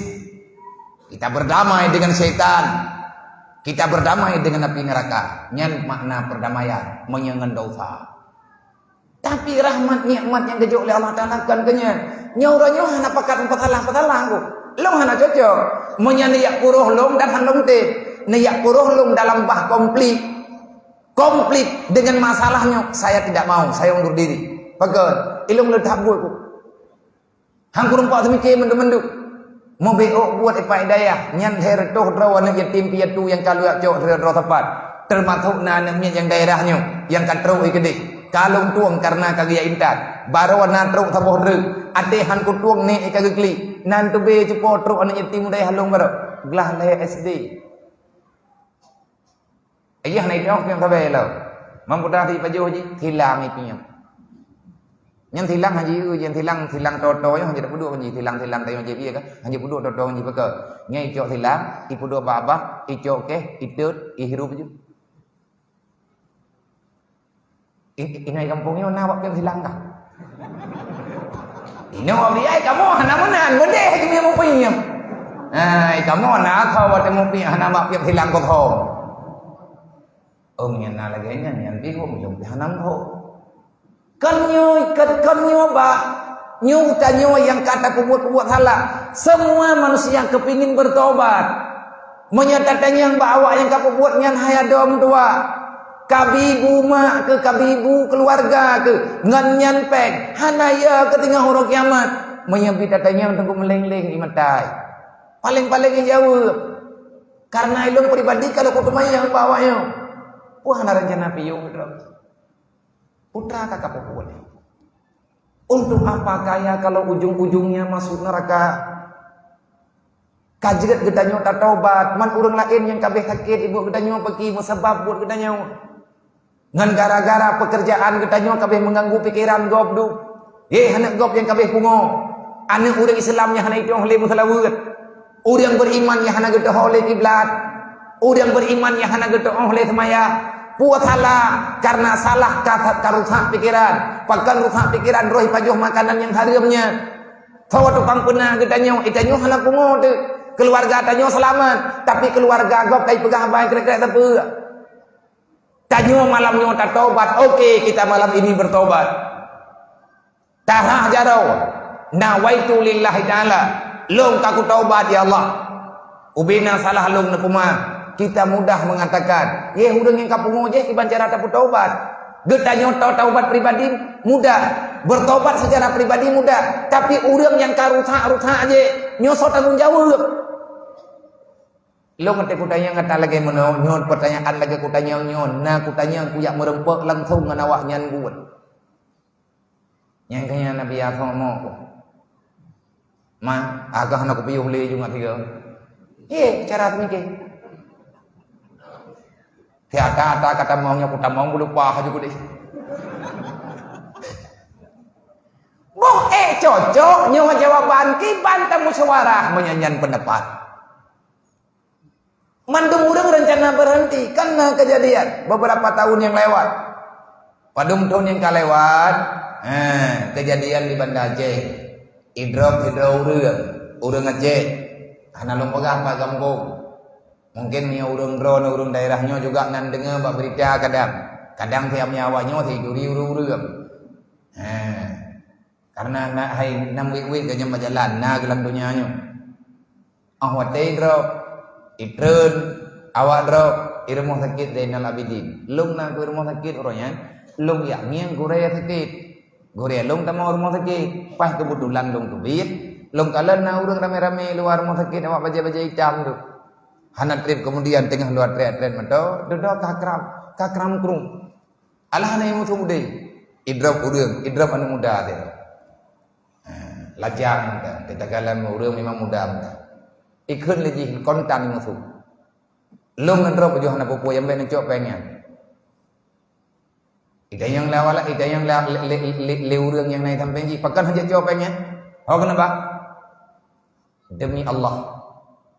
Speaker 1: Kita berdamai dengan syaitan. Kita berdamai dengan api neraka. Nyan makna perdamaian, menyengan dosa. Tapi rahmat nikmat yang dijuk oleh Allah Taala kan kenya. Nyauranya hana pakat patalang aku. Long hana cocok. Menyana yak puruh long dan handong te. Nayak puruh long dalam bah komplit. Komplit dengan masalahnya saya tidak mau, saya undur diri. Pakat ilung letak buatku. Hang kurang pak semikir menduk-menduk. Mau beok buat ipa hidayah. Nyan her toh draw anak yatim piatu yang kalau jauh draw tepat. Termasuk nanamnya yang daerahnya yang katrau ikede. Kalau tuang karena kagaya intat. Baru na truk saboh dreg. Ade han ku tuang ne ikagekli. Nan tu be cupo truk anak yatim daya halung baru. Gelah leh SD. Ayah naik dong yang sabai lau. Mampu dah di pajuh ji hilang ipinya. Nhân thilang haji yang thilang toto yang haji dapat dua haji thilang tayo haji dia kan haji dua toto haji pakai ngai cok thilang ipu dua babak icok ke itut ihirup je inai kampungnya nak buat thilang kah ini wabiai kamu hana manan gede haji mau pinjam kamu nak kau buat mau pinjam hana mak pinjam thilang kau thong yang nak lagi yang bingung belum hanam kau Kanyo ba nyo kanyo yang kata kubuat salah. Semua manusia yang kepingin bertobat menyatakan yang bawa yang kau buat yang hayadom tua kabibu mak ke kabibu keluarga ke ngan pek hanaya ketinggal orang kiamat menyebut datanya untuk meleng-leng imatai paling-paling yang jauh karena ilmu pribadi kalau kau yang bawanya wah rencana piyung putra kakak populer. Untuk apa kaya kalau ujung-ujungnya masuk neraka? Kajiat gedanyo tak taubat, man urang lain yang kabeh sakit ibu gedanyo pergi sebab buat gedanyo. Ngan gara-gara pekerjaan gedanyo kabeh mengganggu pikiran gob du. Hanak gob yang kabeh pungo. Anak urang Islam yang hana itu oleh musalawat. Urang beriman yang hana gedah oleh kiblat. Urang beriman yang hana gedah oleh semaya. Buat salah karena salah kata rusak pikiran pakan rusak pikiran roh pajuh makanan yang haramnya tawa tukang pernah gedanyo itanyo hana kungo tu keluarga tanyo selamat tapi keluarga gop kai pegah baik kira-kira apa tanyo malamnya tak taubat okey kita malam ini bertobat tahah jarau nawaitu lillahi ta'ala long kaku taubat ya Allah ubina salah long nepuma kita mudah mengatakan, ye hudang yang kapungo je iban cara dapat taubat. Getanyo taubat pribadi mudah, bertobat secara pribadi mudah, tapi urang yang karusak aje nyosot tanggung jawab. Lo ngerti kutanya ngata lagi menonyon pertanyaan lagi kutanya nyon, nah kutanya aku yak merempek langsung ngan awak nyan buat. Yang kaya Nabi Yakub mau. Ma, agak nak piyuh le juga tiga. Ye, cara mikir. Tiada kata maunya kita mau lupa juga deh. Boh cocok nyawa jawaban kiban tamu musyawarah menyanyian pendapat. Mandung urang rencana berhenti karena kejadian beberapa tahun yang lewat. Padum tahun yang kalewat, kejadian di Banda Aceh. Hidrop urang Aceh. Ana lompogah Pak Kampung. Mungkin nya urang daerahnya juga nan dengar bak berita kadang tiap nyawanya tiduri urang. Karena nak hai nam wik-wik ganya berjalan na gelam dunianya. Ahwate drop itreun awak drop di rumah sakit Zainal Abidin. Lung na ke rumah sakit orangnya, lung yak niang Korea sakit. Korea lung ta mau rumah sakit. Pas kebetulan lung tubit, lung kalan na urang rame-rame luar rumah sakit awak baja-baja hitam tu. Hana trip kemudian tengah luar tren mato dodok kakram krum alah na yang muda idrop idrop anu muda dia lajang kita kalan urang memang muda ikun lagi kontan musuh lung idrop jo hana popo yang ben cok pengen ida yang lawala ida yang le urang yang naik sampai ji pakan haja cok pengen oh kenapa demi Allah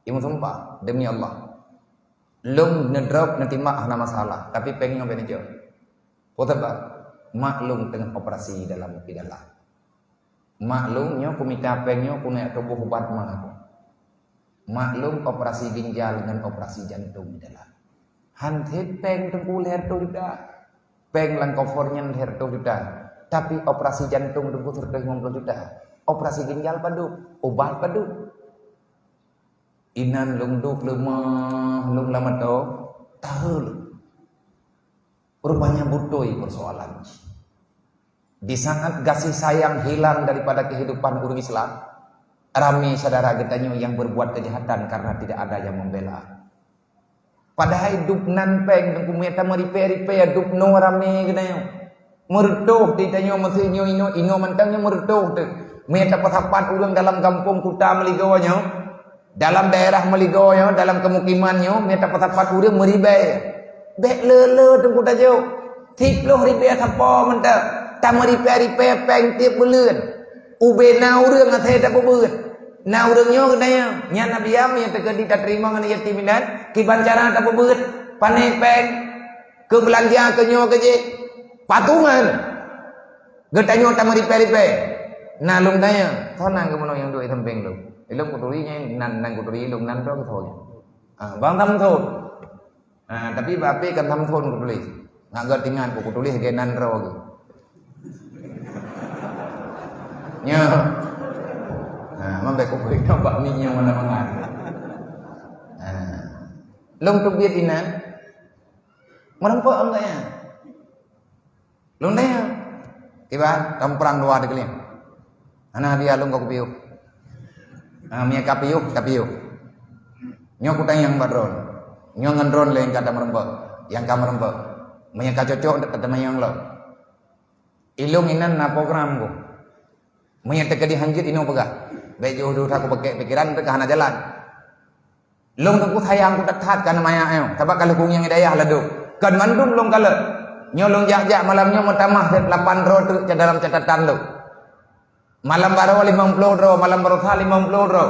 Speaker 1: Ibu sumpah demi Allah, lung ngedrop nanti mak hana masalah, tapi pengen ngapain aja. Potong pak, maklum tengah operasi dalam pidalah. Maklumnya kumita pengen punya tubuh ubat mak. Maklum operasi ginjal dengan operasi jantung dalam. Hantit peng tengku leher tu juga, peng lang covernya leher tu juga. Tapi operasi jantung tengku 150 juta, operasi ginjal padu, obat padu. Inan lung duk lemah lung lama tu tahu rupanya butoi persoalan di saat kasih sayang hilang daripada kehidupan orang Islam rame saudara getanyo yang berbuat kejahatan karena tidak ada yang membela padahal hidup nan peng tengku meta meripe hidup no rame getanyo mertuh ditanyo mesinyo ino mantangnya mertuh tu meta pasapat urang dalam kampung kuta meligawanya dalam daerah Meligoyo, dalam kemukimannya, meta patapat urang meribai. Bek lele tengku tajo. 10 ribu apa mentah. tamari peri peng tiap bulan ube nau reung athe tak bebeut nau reung nyo kedaya nya nabi am yang terjadi tak terima ngan yatim dan kiban cara tak bebeut pane peng ke belanja ke nyo ke je patungan getanyo tamari peri na lung daya thonang ke mono yang duit thempeng lu ilung kuturi nya nan kuturi ilung nan ro thôi bang tham thôn tapi bape kan tham thôn kutuli ngak tingan ku kutuli ge nan ro ge nya mambe ku beri nombak minyak mana mangan lung tu biet ina merempok enggak ya lung daya tiba kamprang dua de kalian ana dia lung ko piu mia kapiu nyo kutang yang badron nyo ngendron le kata merempok yang ka merempok mia ka cocok kata mayang lo ilung inan na program ko mia teka di hanjit ino pegah baik jodoh aku pakai pikiran ke hana jalan long ku sayang ku dekat kan maya ayo tabak kalau kung yang hidayah ladu kan mandum long kala nyolong jak malamnya mutamah 8 ro tu dalam catatan lu malam baru 50 ro malam baru 50 ro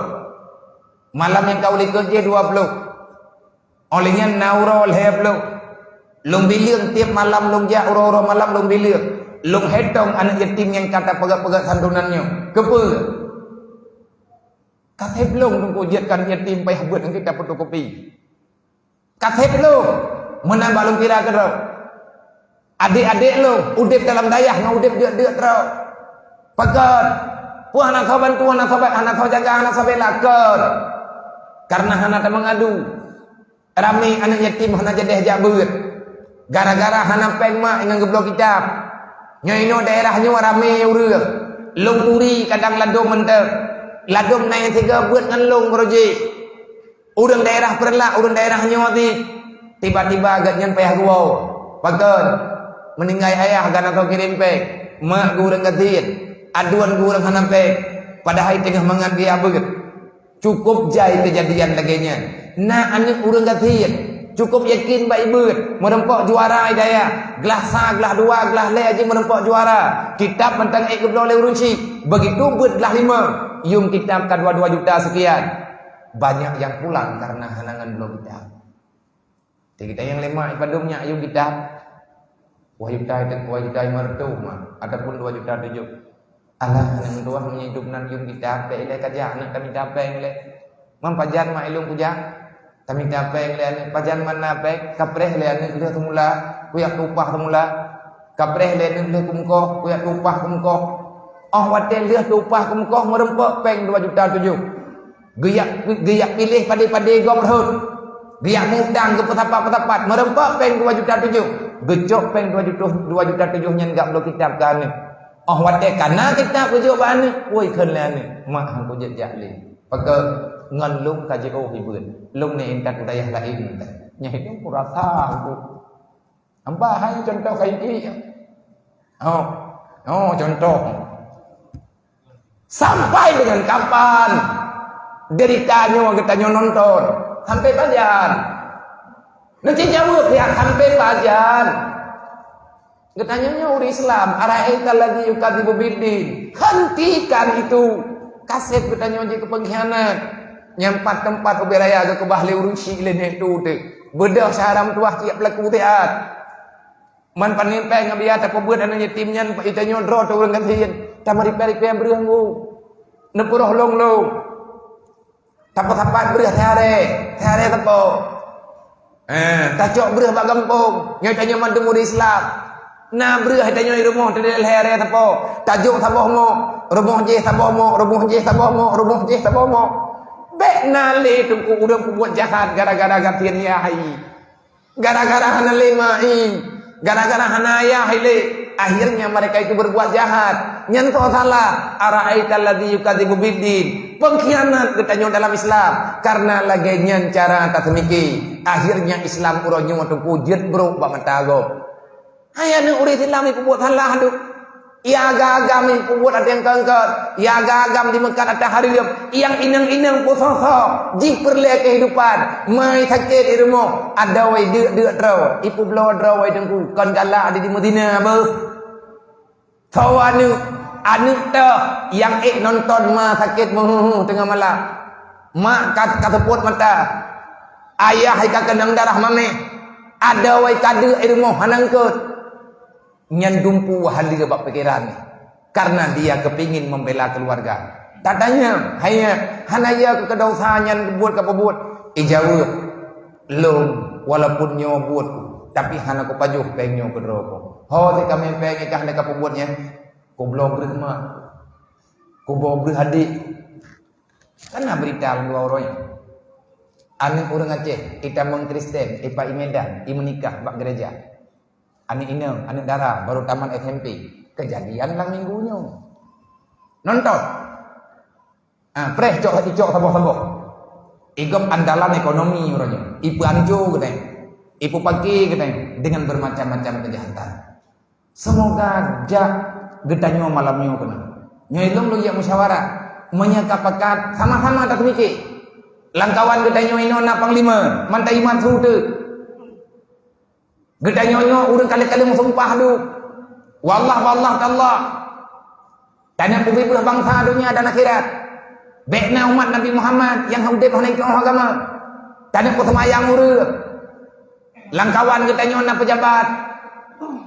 Speaker 1: malam yang kau kerja 20 olehnya nauro lehep lu long bilion tiap malam long jak ro malam long bilion long hetong anak yatim yang kata pegak-pegak santunannya kepe katep long tunggu jiatkan yatim payah buat yang kita fotokopi katep long menambah long kira ke adik-adik lo udip dalam dayah ngau udip dia terau pakat puah anak kau bantu anak kau jaga anak kau belakon karena anak mengadu rame anak yatim anak jadi jabut gara-gara anak pengma ingat geblok kitab nyoino daerahnya rame urang long turi kadang ladom mentek ladom naik 3 buat ngan long proje urang daerah perlak urang daerahnya tiba-tiba agaknya payah gua pakat meninggal ayah kan atau kirim pek mak gurang katin aduan gurang hanam pek pada hari tengah mengambil abut cukup jai kejadian laganya na anak urang katin cukup yakin baik beut merempok juara hidayah gelah sa gelah 2 gelah le aja merempok juara kitab tentang ikblo le urunci begitu beut gelah 5 yung kitab ka 2 juta sekian banyak yang pulang karena halangan belum kitab kita yang 5 ipadumnya yung kitab wajib mertu ataupun 2 juta 7 Allah yang tuah menyidup nan yung kita pe ile kaja nak kami tapeng le mampajan ma ilung puja kami tapeng le pajan mana pe kapreh le ane le tumula kuyak tupah tumula kapreh le ane le kumko kuyak tupah kumko wate le tupah kumko merempok peng 2 juta 7 geyak pilih pade gomrhut geyak mudang ke petapat merempok peng 2 juta 7 gejok peng 2 juta 7 nya enggak belum kitab kan ni wate kana kitab gejok ban ni oi khen le ni mak hang ko jejak le paka ngan lung ka je hibeun lung ni entat dayah lain nya itu kurasa aku amba hai contoh kayak ini contoh sampai dengan kapan deritanya kita nonton sampai pajan nanti jawab ya sampai pajan katanya uri Islam araita lagi yukadzibu biddin hentikan itu kaset katanya je ke pengkhianat nyampat tempat uberaya ke bahli urusi lene tu te bedah saram tuah tiap laku teat man panimpe ngabia ta pebeut anak yatim nyan itanyo dro tu urang kathien tamari peri pem beuranggu nepuroh long tapat beurah thare tapo tacok beurah bak kampung nyotanyo mandem uri Islam na beurah itanyo di rumah tadi lere tapo tajuk taboh mo rumah je taboh mo bek nale tungku urang buat jahat gara-gara gatian yai gara-gara hana lemai gara-gara hana ayah ile akhirnya mereka itu berbuat jahat nyentuh salah araita alladzi yukadzibu biddin pengkhianat katanya dalam Islam karena lagenya cara tasmiki akhirnya Islam uronyo waktu pujit bro bak matago ayana urit Islam iku buat salah tu ia agam iku buat ada yang kengker ia agam di Mekah ada hari yang inang-inang pusosok jiperle kehidupan mai sakit di rumah ada wai deuk draw ipu blow draw wai dengku kon gala ada di Madinah be Tahu anu yang nonton ma sakit tengah malam. Mak kata put mata. Ayah ika kenang darah mame. Ada wai kade rumah hanang ke. Nyan dumpu hali ke bab pikiran. Karena dia kepingin membela keluarga. Tadanya hanya hanaya ke kedosa nyan buat ke buat. Ijawut. Lom walaupun nyo buat. Tapi hana ko pajuh peng nyo ke roko. Ho ti kami peng ikah ne ka buatnya. Ko blog mak. Ko bobrih adik. Karena berita dua orang. Anak orang Aceh, kita mengkristen, ipa Medan, menikah bak gereja. Anak inang, anak darah, baru taman SMP. Kejadian lang minggunya. Nonton. Preh cok sabok. Igam andalan ekonomi orangnya. Ipu anjo katanya. Ipu pagi katanya. Dengan bermacam-macam kejahatan. Semoga jak gedanyo malamnya kena. Nyelong lu yang musyawarah. Menyakapakat sama-sama tak mikir. Langkawan gedanyo ino nak panglima, mantai iman sude. Gedanyo urang kali-kali sumpah du. Wallah tallah. Tanya pemimpin bangsa dunia dan akhirat. Bekna umat Nabi Muhammad yang haudep hanai ke agama. Tanya semayang urang. Langkawan gedanyo nak pejabat.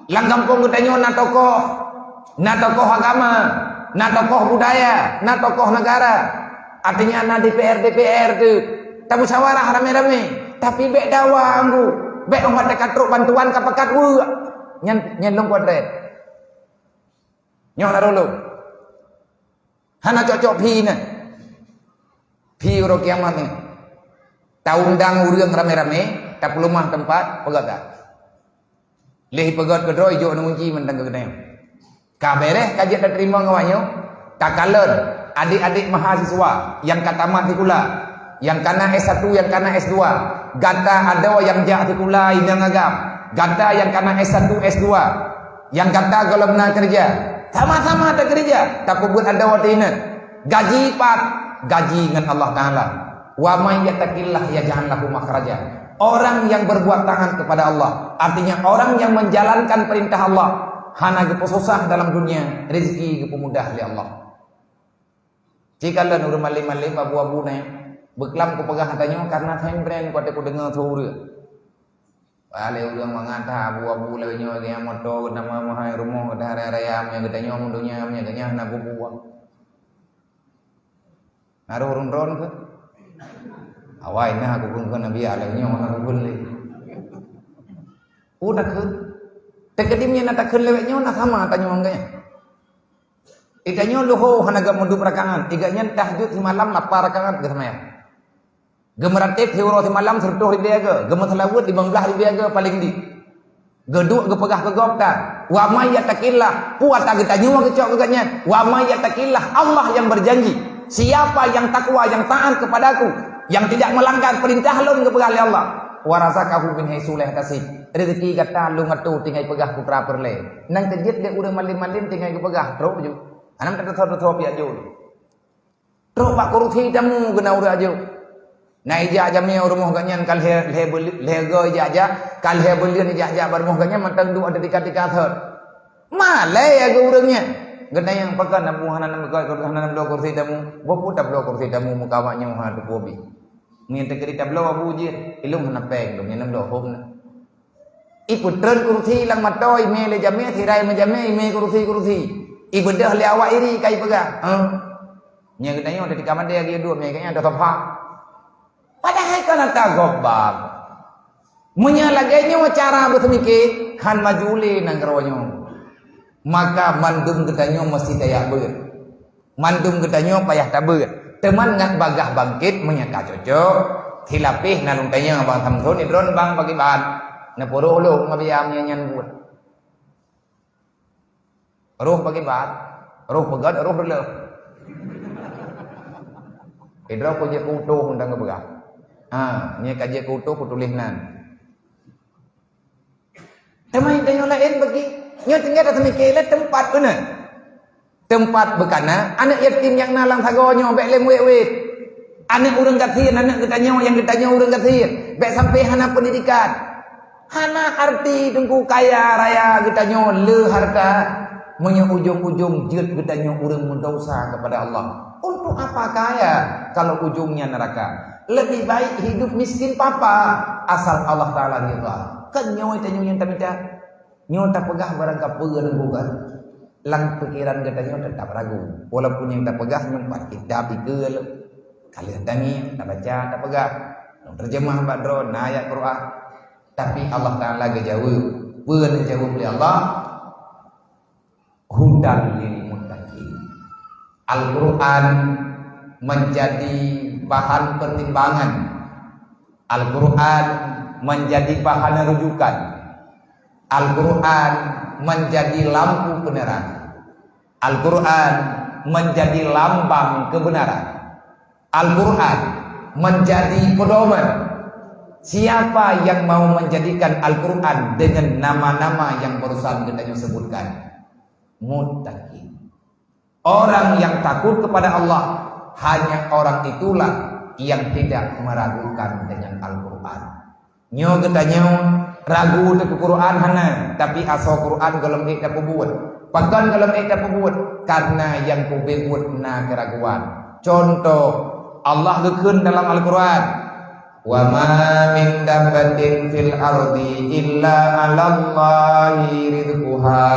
Speaker 1: Langkampung gedanyo nak tokoh agama. Na tokoh budaya, na tokoh negara. Artinya na DPR tu. Tak musyawarah rame-rame. Tapi bek dawang bu. Bek orang dekat truk bantuan kapakat bu. Nyelong kuadret. Nyoh narolo. Hana cocok pi na. Pi uro kiamat ni. Taundang urang rame-rame. Tak pelumah tempat pegat tak. Leh pegat kedro ijo nunci mentang kedai. Kabereh kajian tak terima ngawanyo. Tak kalen adik-adik mahasiswa yang kata mati kula, yang kana S1, yang kana S2. Gata ada yang jak kula indang agam. Gata yang kana S1, S2. Yang kata kalau benar kerja. Sama-sama tak kerja. Tapi buat ada waktu ini. Gaji pat, gaji dengan Allah Taala. Wa may yattaqillah yaj'al lahu makhraja. Orang yang berbuat taat kepada Allah, artinya orang yang menjalankan perintah Allah. Hana gepo susah dalam dunia, rezeki gepo mudah oleh Allah. Jika lan urang malim-malim abu-abu na beklam ko pegah hatanyo karena time brand ko ko dengar thore. Bale urang mangata abu-abu lawenyo dia moto nama mahai rumah ke raya nya gedanyo mundunya nya ganya na bubuang. Naruh ron ke. Awai nah aku pun nabi alawnyo aku boleh. Udah ke tekadimnya nak takkan lewatnya nak sama tanya orangnya. Iganya loho hanaga mundu rakaat, iganya tahajud di malam 8 rakaat ke semaya. Gemeratip hiro di malam sertuh di biaga, gemet selawut di banglah di biaga paling di. Geduk ke pegah ke gopta. Wa may yattaqillah, puat agitanya kecok agaknya. Wa may yattaqillah, Allah yang berjanji, siapa yang takwa, yang taat kepadaku, yang tidak melanggar perintah lun ke pegah Allah. Wa razaqahu min haitsu la yahtasib. Rezeki kata lu ngatu tinggal pegah ku praper le. Nang kejit dia urang malim-malim tinggal ke pegah teruk ju. Anam tak tahu piak ju. Teruk pak kuruthi tamu gena urang ju. Na ija jamnya rumah ganyan kal le go ija kal he belian ija rumah ganyan matang du ada tika-tika thot. Malai aga urangnya. Gena yang pekan namu hanan do kursi tamu. Bopu tak do kursi tamu muka maknya ha tu bobi. Ni tegeri tablo abu je. Ilum na peng dum nyanam do hom na. Ibu tren kursi lang matoi me le jame thirai me jame me kursi. Ibu dah le awak iri kai pegah. Nya gedanyo ada di kamar dia dia dua me kayaknya ada sofa. Padahal kan tak gobak. Munya laganya cara bersemikir kan majuli nang keronyo. Maka mandum gedanyo mesti dayak ber. Mandum gedanyo payah taber. Teman ngat bagah bangkit munya ka cocok. Hilapih nalung tanya abang samson idron bang bagi bahan. Na puro ulo ngabiam nyan buat. Roh bagi bahan. Roh pegat, roh berleh. Idro ko je kuto undang ke begah. Nya kaje kuto kutulis nan. Temai tanya lain bagi. Nya tinggal datang mikir tempat benar. Tempat bekana anak yatim yang nalang sagonyo bek lem wet. Anak urang gathien, anak getanyo yang getanyo urang gathien. Bek sampai hana pendidikan. Hana arti tunggu kaya raya getanyo le harta. Menyo ujung-ujung jeut gedanya urang mendosa kepada Allah. Untuk apa kaya kalau ujungnya neraka? Lebih baik hidup miskin papa asal Allah Taala ridha. Kan nyawa tanya yang tamita. Nyawa tak pegah barang kapeun bukan. Lang pikiran gedanya tetap ragu. Walaupun yang tak pegah nyumpat kita pikir kalian tangi tak baca tak pegah. Terjemah badron ayat Quran. Tapi Allah Taala gejauh. Peun jauh oleh Allah. Hudan lil muttaqin. Al-Quran menjadi bahan pertimbangan. Al-Quran menjadi bahan rujukan. Al-Quran menjadi lampu penerang. Al-Quran menjadi lambang kebenaran. Al-Quran menjadi pedoman. Siapa yang mau menjadikan Al-Quran dengan nama-nama yang barusan kita sebutkan? Muttaqin. Orang yang takut kepada Allah, hanya orang itulah yang tidak meragukan dengan Al-Quran. Nyo katanya ragu dengan Quran hana, tapi asal Quran dalam kita pembuat. Bahkan dalam kita pembuat karena yang pembuat na keraguan. Contoh Allah gekun dalam Al-Quran, wa ma min dabbatin fil ardi illa 'alallahi rizquha.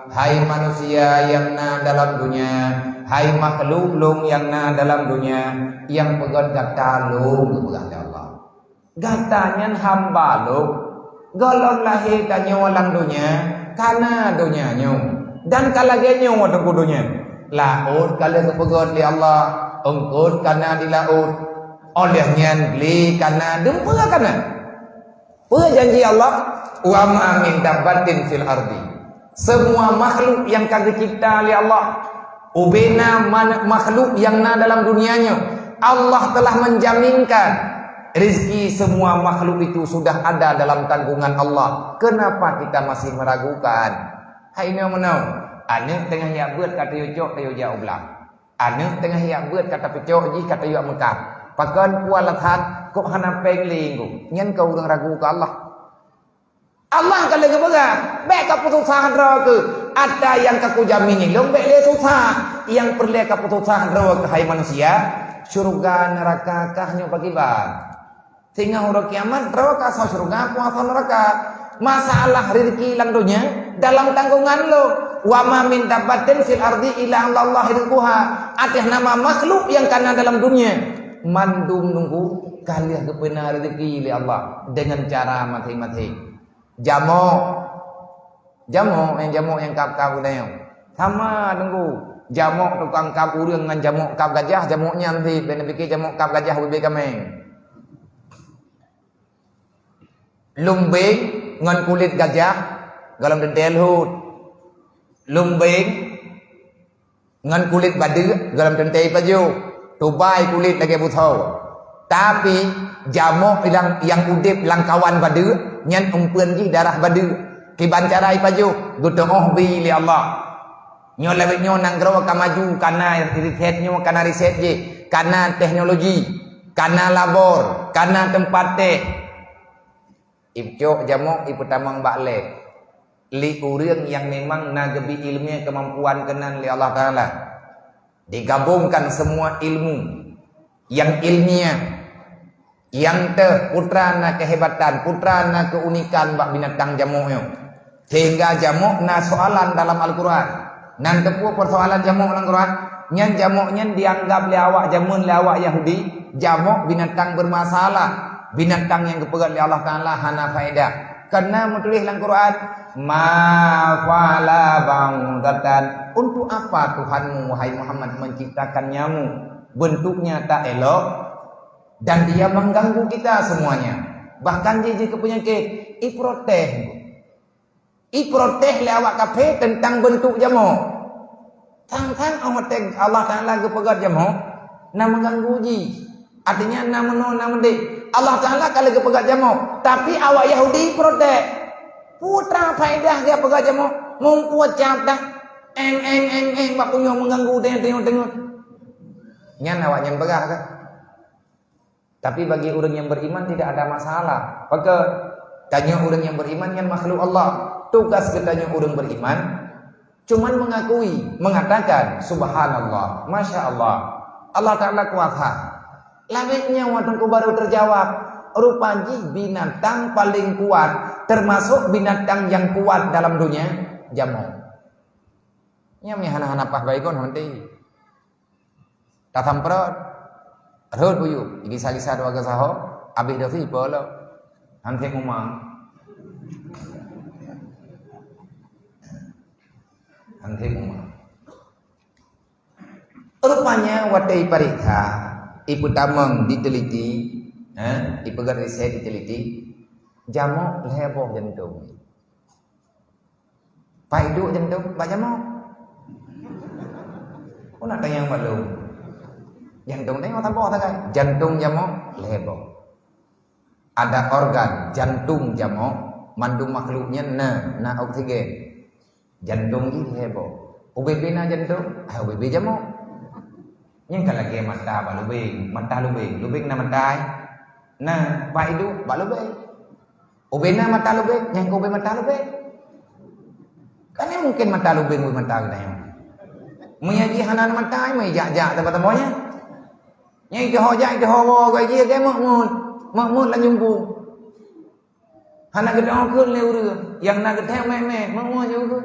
Speaker 1: Hai manusia yang na dalam dunia, hai makhluk lung yang na dalam dunia, yang pegang gata lung pegang Allah. Gatanya hamba lung, golong lahir tanya walang dunia, karena dunia nyu. Dan kalagenya waktu kudunya, laut kalau kepegang di Allah, engkut karena di laut, olehnya beli karena dempur karena. Janji Allah, wa ma min dabbatin fil ardi. Semua makhluk yang kagak cipta oleh Allah, ubena makhluk yang na dalam dunianya, Allah telah menjaminkan rezeki semua makhluk itu sudah ada dalam tanggungan Allah. Kenapa kita masih meragukan? Hai ni menau, ane tengah ya buat kata yo cok yo jauh belah. Ane tengah ya buat kata pecok ji kata yo Mekah. Pakan kualathat kok hana pengling ku. Nyen kau urang ragu ke Allah. Allah kalau kepegang, baik keputusan roh ke, ada yang kaku jamini, lombek le susah, yang perlu keputusan roh ke hai manusia, surga neraka kahnya bagi bar. Sehingga huruf kiamat roh ke asal surga, puasa neraka. Masalah rezeki lang dunia dalam tanggungan lo. Wa ma min dabbatin fil ardi illa Allah rizquha. Atih nama makhluk yang kana dalam dunia. Mandum nunggu kalian kebenar rezeki oleh Allah dengan cara mati-mati. Jamok yang kap-kap udah sama nunggu jamok tukang kap urang dengan jamok kap gajah, jamoknya nanti ben pikir jamok kap gajah lebih kameng. Lumbing ngan kulit gajah dalam dendel hut. Lumbing ngan kulit badu dalam dentai baju. Tubai kulit lagi butau. Tapi jamok yang udip lang kawan badu nyan umpeun ji darah badu kiban carai paju gudong oh bi li Allah nyo lewet nyo nang gro ka maju kana riset nyo kana riset ji kana teknologi kana labor kana tempat teh ibcok jamok ibu tamang bakle li urang yang memang nagebi ilmunya kemampuan kenan li Allah Taala digabungkan semua ilmu yang ilmiah yang putrana kehebatan, putrana keunikan bak binatang jamuknya. Sehingga jamuk na soalan dalam Al-Quran. Nan tepu persoalan jamuk dalam Al-Quran. Nyan jamuknya dianggap lewat jamun lewat Yahudi. Jamuk binatang bermasalah. Binatang yang kepegat oleh Allah Ta'ala hana faedah. Karena menulis dalam Quran. Ma fa'ala ba'udatan. Untuk apa Tuhanmu wahai Muhammad menciptakan nyamuk? Bentuknya tak elok. Dan dia mengganggu kita semuanya. Bahkan jiji ke penyakit, iproteh le awak kafe tentang bentuk jamuk. Tang-tang Allah Ta'ala kepegat jamuk, na mengganggu ji. Artinya na mendik. Allah Ta'ala kalau kepegat jamuk, tapi awak Yahudi proteh. Putra faedah dia pegat jamuk, mengkuat capta. Bak punya mengganggu tengok. Nyan awak nyan pegah kan? Tapi bagi orang yang beriman tidak ada masalah. Maka tanya orang yang beriman yang makhluk Allah. Tugas katanya orang beriman Cuman mengatakan subhanallah, masya Allah, Allah Ta'ala kuasa. Langitnya waktu baru terjawab, rupanya binatang paling kuat, termasuk binatang yang kuat dalam dunia, jamuk. Nya hana-hana pah baikon nanti. Tatam perut, rod buyu, ini salisa dua gasaho, abis dosi polo, nanti mumang. Rupanya wadai parikha ibu tamang diteliti, ibu garis saya diteliti, jamuk leboh jantung. Paidu jantung, pak jamuk. Kau nak tanya yang malu? Jantung tengok tambah tak? Jantung jamuk leboh. Ada organ jantung jamuk, mandung makhluknya na oksigen. Jantung ini heboh. UBB na jantung, UBB jamuk. Yang kalau lagi mata lubing na mata. Nah, pak itu pak lubing. UB na mata lubing, yang UB mata lubing. Kan mungkin mata lubing mata kita. Menyaji hanan mata, menjak-jak tempat-tempatnya. Yang itu hojak itu hawa gaji ke makmud lah nyumpu. Hanak gedang ke leur, yang nak getek meh makmud juga.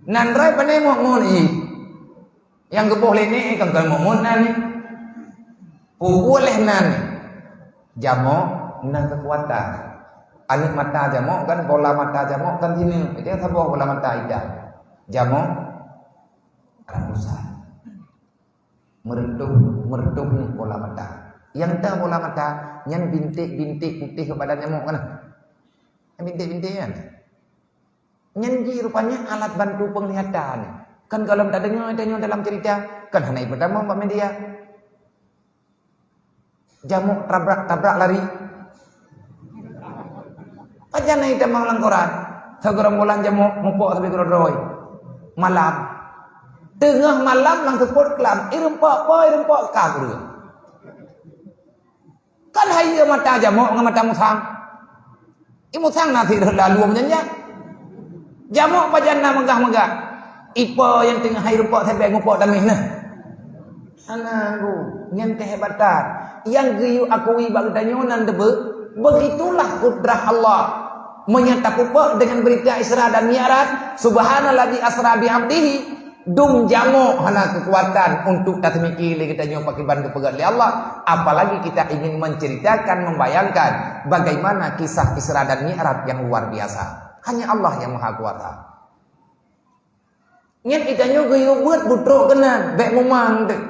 Speaker 1: Nan rai pandai makmud ni. Yang gepoh lene kan makmud nan ni. Boleh nan. Jamuk nan kekuatan. Anik mata jamuk kan bola mata jamuk kan sini. Dia sabuh bola mata idah. Jamuk ratusan. Meredup ni bola mata. Yang tak bola mata, yang bintik-bintik putih kepada nyamuk kan. Yang bintik-bintik kan. Nyanyi rupanya alat bantu penglihatan. Kan kalau tak dengar dalam cerita, kan hanya pertama Mbak Media. Jamuk tabrak lari. Aja naik damang langkoran. Segera mulan jamuk mupuk sampai kerodoi. Malam. Tengah malam langsung pot kelam. Irempak kabur. Kan hai mata jamuk dengan mata musang. Musang nanti lalu menyanyi. Jamuk pajana megah-megah. Ipa yang tengah hai rupak sampai ngupok tamih nah. Anakku, ngan kehebatan yang geyu akui bagdanyo nan debe, begitulah kudrah Allah. Menyata kupak dengan berita Isra dan Mi'raj, subhanalladzi asra bi 'abdihi, dung jamuk hana kekuatan untuk tatmiki kita nyo pakai bantu pegat oleh Allah. Apalagi kita ingin menceritakan, membayangkan bagaimana kisah Isra dan Mi'raj yang luar biasa. Hanya Allah yang maha kuasa. Nyet kita nyo geyu buat butruk kenan, bek mumang dek.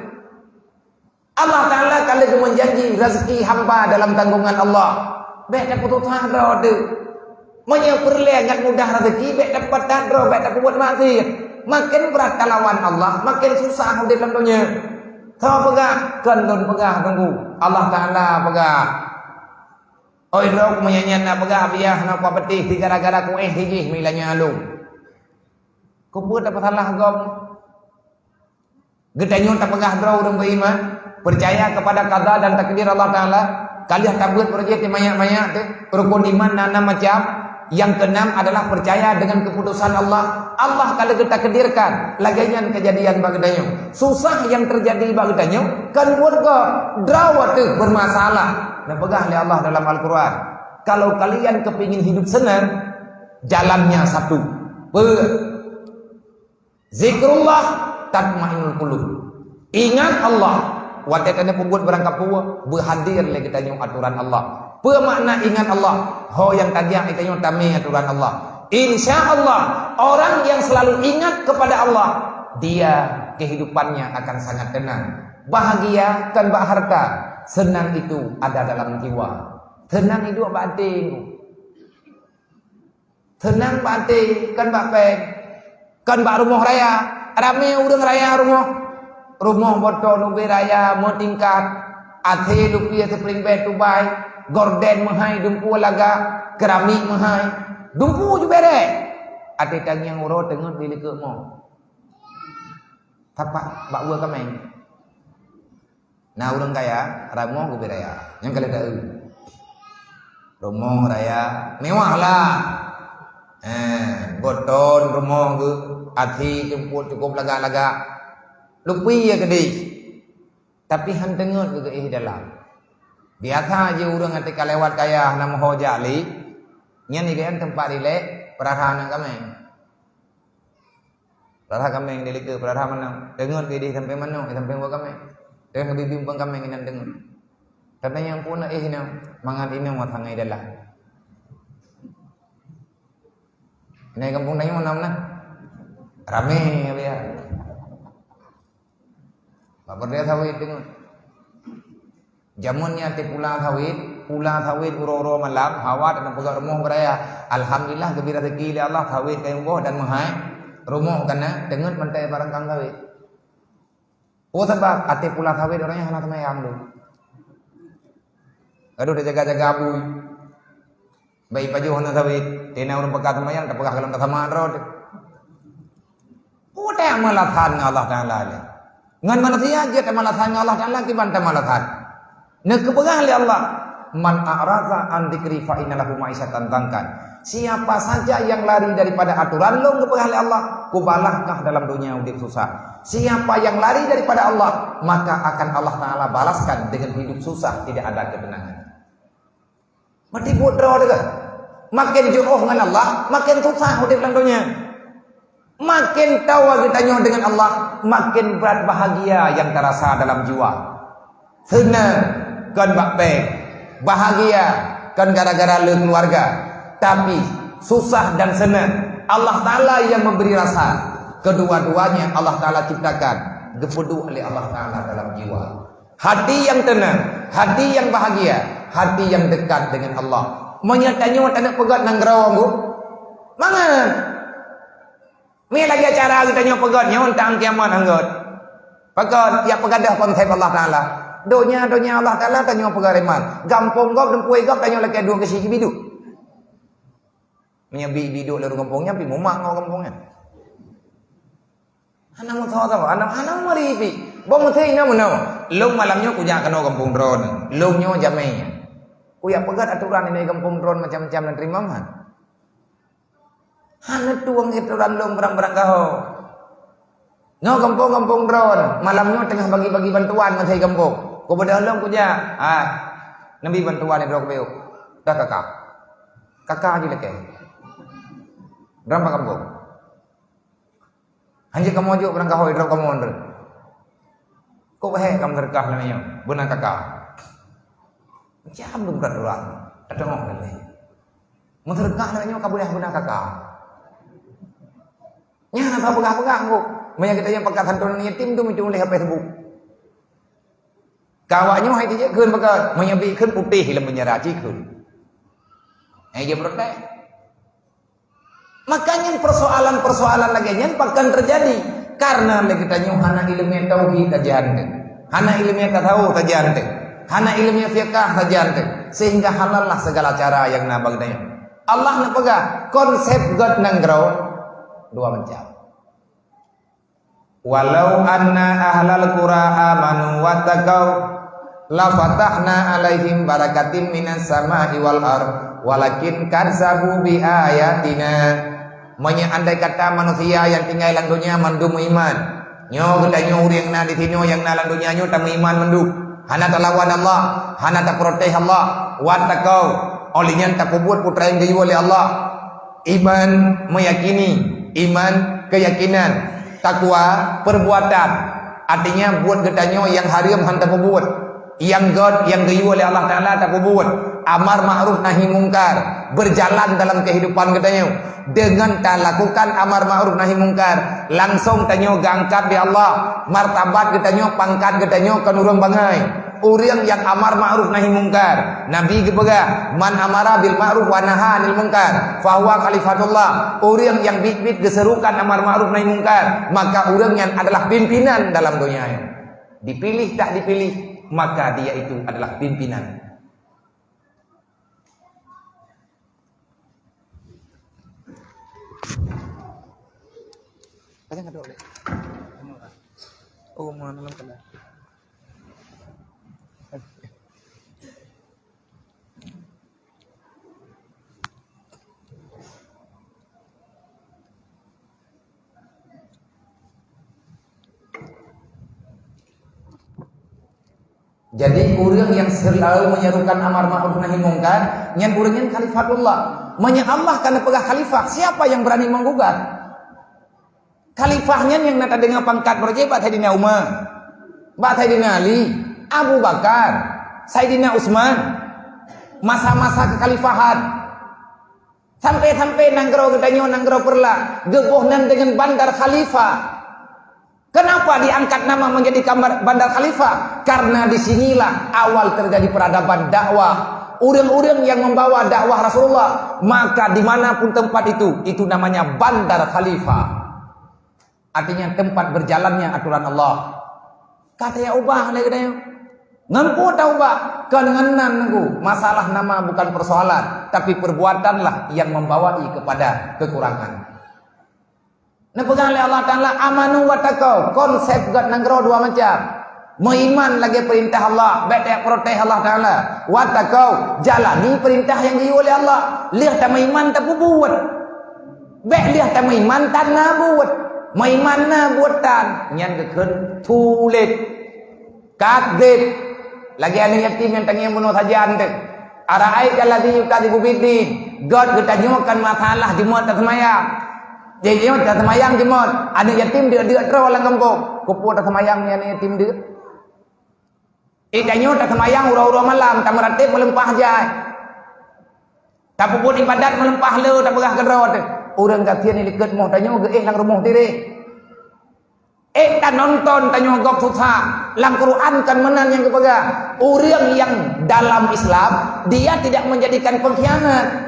Speaker 1: Allah Ta'ala kalau dia menjanji rezeki hamba dalam tanggungan Allah, bek dapat putus asa dek. Manya perlengat mudah rezeki, bek dapat tadro, bek dapat buat maksiat. Makin berat lawan Allah, makin susah di dalam dunia. Kau pegah, kendun pegah tunggu. Allah Ta'ala pegah. Oh idrok menyanyian nak pegah biah nak apa petih gara-gara ku hijih milanya alu. Ku buat apa salah gom. Gedanyo tak pegah draw urang beriman, percaya kepada qada dan takdir Allah Taala. Kalian tak buat projek banyak-banyak tu. Rukun iman nana macam. Yang keenam adalah percaya dengan keputusan Allah. Allah kalau kita kedirkan lagian kejadian bagdanyo. Susah yang terjadi bagdanyo kan keluarga draw tu bermasalah. Dan pegang oleh Allah dalam Al-Quran. Kalau kalian kepingin hidup senang, jalannya satu. Zikrullah tatmainul qulub. Ingat Allah. Watetane pembuat berangkat puwa, berhadir lagi kita nyong aturan Allah. Pemakna ingat Allah. Ho yang tagiang kita nyong tami aturan Allah. Insya Allah orang yang selalu ingat kepada Allah, dia kehidupannya akan sangat tenang. Bahagia kan bak harta. Senang itu ada dalam jiwa. Tenang itu batin. Tenang batin kan bak peng. Kan bak rumah raya. Rame urang raya rumah. Rumah botol nubi raya mau tingkat. Ate lupi ate pring betu bay. Gorden mahai dumpu laga. Keramik mahai. Dumpu juga bere. Ate tang yang uro tengah bilik ke mo. Tapak bak buah kameng. Nah orang kaya, ramah ke raya. Yang kali tahu, rumah raya mewah lah. Boton rumah ke, Hati jemput cukup lagak-lagak. Lupi ya gede. Tapi han dengar ke dalam. Biasa aja orang ketika lewat kaya nama hojak li. Nya ni kan tempat rilek perarahan kami. Perarahan kami di ke perarahan mana? Dengar ke di sampai mana? Sampai buat kami. Dengan bimbing pun kami ingin dengar. Katanya yang pun ni mangat ini mau tangai dalam. Ini kampung nanya mana mana? Rame ya. Bapak dia tahu itu. Jamunnya ti pulang sawit uro-uro malam hawa dan pegang rumah beraya. Alhamdulillah gembira rezeki oleh Allah sawit kayu boh dan mahai rumah karena dengan mentai barang kang sawit. Oh sebab ati pulang sawit orangnya hana temayam lu. Aduh dia jaga-jaga abu. Baik baju hana sawit, tina urang pekat temayam tak pekat kalam tasamaan rod. Udah malathan Allah Taala. Ngan manusia aja malathan Allah Taala kiban malathan. Nekebegah oleh Allah. Man a'raza an dzikri fa innalahu ma'isyatan dangkan. Siapa saja yang lari daripada aturan lo kebegah oleh Allah, kubalahkah dalam dunia hidup susah. Siapa yang lari daripada Allah, maka akan Allah Taala balaskan dengan hidup susah, tidak ada ketenangan. Mati bodoh dah. Makin jauh dengan Allah, makin susah hidup dalam dunia. Makin tahu kita nyoh dengan Allah, makin berat bahagia yang terasa dalam jiwa. Senang kan bakpek, bahagia kan gara-gara le keluarga, tapi susah dan senang Allah Ta'ala yang memberi rasa. Kedua-duanya Allah Ta'ala ciptakan gepedu oleh Allah Ta'ala dalam jiwa. Hati yang tenang, hati yang bahagia, hati yang dekat dengan Allah. Menyatanya tak nak pegat nang gerawang tu mangan ni lagi acara kita nyo pegat nyo tang kiamat anggot pegat tiap pegadah konsep Allah Ta'ala. Donya Allah Taala tanya pegariman. Gampong gop dan puai gop tanya lek dua kesi biduk. Menyabi biduk lalu gampongnya pi mumak ngau gampongnya. Anak mu tahu anak mari pi. Bom thei na menau. Long malamnya ku jak kena gampong drone. Longnyo jamai. Ku ya pegat aturan ini gampong drone macam-macam dan terima man. Hana tuang aturan long barang-barang kau. Ngau gampong drone. Malamnya tengah bagi-bagi bantuan masai gampong. Kau berdalam punya, Nabi bantuan yang berapa beuk, dah kakak aja lek. Berapa kamu? Hanya kamu aja berangkat hoi berapa kamu under. Kau bahaya kamu terkah namanya, benar kakak. Macam berat orang, ada orang lagi. Mau terkah namanya kau boleh benar kakak. Nya nak pegang-pegang kau, banyak kita yang pegang santunan yatim tu macam oleh Facebook. Kawannya hai dia keun begal menyabi keun putih dalam penjara cikun. Dia protes. Makanya persoalan-persoalan lagi nyen pakan terjadi karena lagi tanya hana ilmu tauhid tajian teh. Hana ilmu tahu tajian teh. Hana ilmu fiqh tajian teh. Sehingga halallah segala cara yang nabag daya. Allah nak pegang konsep God nang ground dua macam. Walau anna ahlal qura amanu wattaqau la fatahna alaihim barakatim minas samai wal ard walakin kadzabu bi ayatina. Andai kata manusia yang tinggal dalam dunia mandum iman nyo gedanyo urang na di sini yang na dalam dunia nyo tamu iman manduk hana talawan Allah hana ta proteh Allah wattaqau olinya ta kubur putra yang diyu oleh Allah. Iman meyakini, iman keyakinan, takwa perbuatan. Artinya buat gedanyo yang haram hanta buat, yang God yang diyu oleh Allah Taala tak buat. Amar ma'ruf nahi mungkar, berjalan dalam kehidupan gedanyo dengan tak lakukan amar ma'ruf nahi mungkar, langsung tanyo gangkat di Allah, martabat gedanyo, pangkat gedanyo kan urang bangai. Orang yang amar ma'ruf nahi mungkar, Nabi gebega man amara bil ma'ruf wa naha anil mungkar fahuwa khalifatullah. Orang yang bit-bit geserukan amar ma'ruf nahi mungkar, maka orang yang adalah pimpinan dalam dunia ini. Dipilih tak dipilih, maka dia itu adalah pimpinan. Kaya enggak boleh. Oh, mana lang pala. Jadi orang yang selalu menyerukan amar ma'ruf nahi mungkar, yang orang yang khalifatullah. Allah karena pegah khalifah, siapa yang berani menggugat? Khalifahnya yang nata dengan pangkat berjebat Sayyidina Umar, Sayyidina Ali, Abu Bakar, Sayyidina Utsman, masa-masa kekhalifahan. Sampai-sampai nanggro gedanyo nanggro perla, gegohnan dengan bandar khalifah. Kenapa diangkat nama menjadi bandar khalifah? Karena disinilah awal terjadi peradaban dakwah. Orang-orang yang membawa dakwah Rasulullah, maka dimanapun tempat itu namanya bandar khalifah. Artinya tempat berjalannya aturan Allah. Kata ya ubah lagi dah. Ngampu tahu ubah, kengenan nunggu. Masalah nama bukan persoalan, tapi perbuatanlah yang membawai kepada kekurangan. Nah pegang oleh Allah Ta'ala amanu wa taqau. Konsep gat nanggro dua macam. Meiman lagi perintah Allah, baik protes Allah Ta'ala. Wa taqau, jalani perintah yang diu oleh Allah. Lihat tak meiman tak buat. Baik lihat tak meiman tak buat. Meiman na buatan nyan keun tulit. Kadib. Lagi ada yatim yang tanya bunuh sajian tu. Ara'ait alladhi yukadibu bidin. God ketanyakan masalah di muat semayang. Jadi dia tak semayang jemot. Ada yatim dia terus orang kampung. Kupu tak semayang ni anak yatim dia. Ikannya tak semayang urau-urau malam. Tak meratib melempah jai. Tak puput ibadat melempah le. Tak berah kerot. Orang kasihan ni dekat mau tanya ke lang rumah diri. Tak nonton tanya gok susah. Lang Quran kan menan yang kepegang. Orang yang dalam Islam dia tidak menjadikan pengkhianat.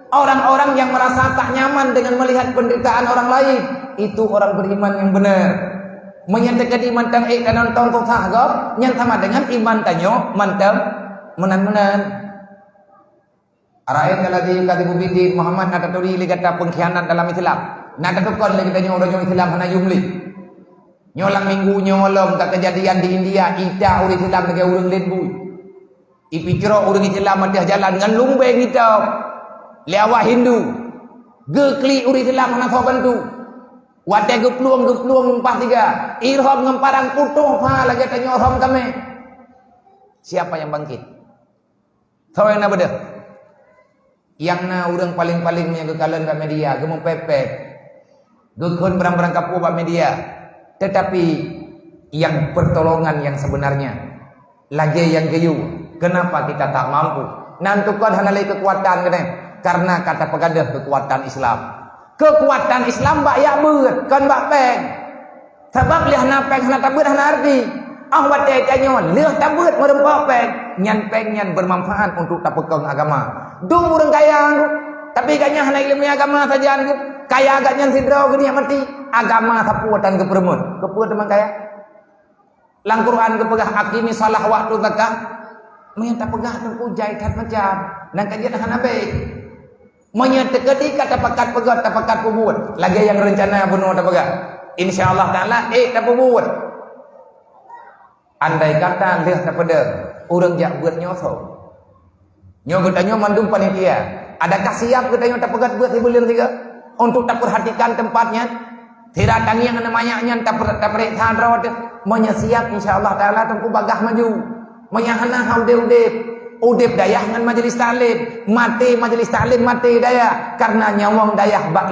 Speaker 1: Orang-orang yang merasa tak nyaman dengan melihat penderitaan orang lain, itu orang beriman yang benar. Menyatakan iman tang tak nonton susah gok, yang sama dengan iman tanyo mantap menan-menan. Ara'ayat alladhi yukadibu bidin. Muhammad nak turi li kata pengkhianat dalam Islam. Nak tukar lagi tanya orang Islam hana jumli. Nyolang minggu nyolong tak kejadian di India, ita orang Islam dengan orang lembu. Ipikro orang Islam ada jalan dengan lumbeng kita. Lewa Hindu. Gekli orang Islam hana so bantu. Wate gepluang empah tiga. Irham ngemparang putuh pa lagi tanya irham kami. Siapa yang bangkit? Tahu yang nak beda? Yang na orang paling-paling yang kekalan kat media, gemung pepek. Gekun berang-berang kapu kat media. Tetapi yang pertolongan yang sebenarnya lagi yang geyu. Kenapa kita tak mampu? Nantukan hanalai kekuatan kena. Karena kata pegadah kekuatan Islam. Kekuatan Islam bak ya beut, kan bak peng. Sebab liah na peng hana tak beut hana arti. Wat tanya, liah tak beut merempak peng. Nyan peng nyan bermanfaat untuk tak pegang agama. Dung orang kaya tapi gaknya hana ilmu agama saja anggup. Kaya agak nyan sidrau gini mati. Agama sapuatan keperemut. Kepuat teman kaya. Lang Quran kepegah akimi salah waktu zakah. Menyata pegah tengku jaitan macam. Nang kajian hana baik. Menyata ketika tapakat pegat tapakat pembuat. Lagi yang rencana bunuh tapakat. InsyaAllah ta'ala tak pembuat. Andai kata lihat kepada orang jak buat nyoso. Nyogo tanya mandum panitia. Adakah siap katanya tak pegat buat ibu tiga untuk tak perhatikan tempatnya? Tidak tangi yang namanya yang tak perhatikan rawat. Menyesiap insyaAllah ta'ala tengku bagah maju. Menyahana haudep. Udip dayah dengan majelis taklim, mati majelis taklim mati dayah karena nyawang dayah bak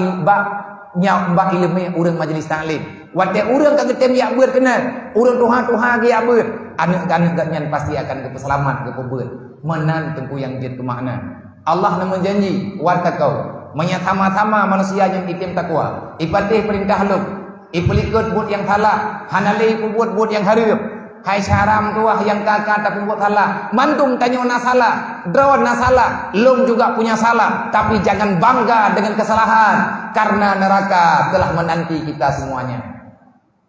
Speaker 1: ilmu urang majelis taklim. Wate urang kagetem ya beut kena, urang tuha-tuha ge ya beut. Anak-anak gatnyan pasti akan keselamat ke beut. Menan tengku yang jid kemakna. Allah nama janji wa taqau. Menyama-sama manusia yang itim takwa. Ipatih perintah lu. Ipelikut buat yang salah, hanali buat yang haram. Hai syaram tuah yang kakak tapi buat salah. Mantum tanya na salah, drawan na salah, lum juga punya salah. Tapi jangan bangga dengan kesalahan, karena neraka telah menanti kita semuanya.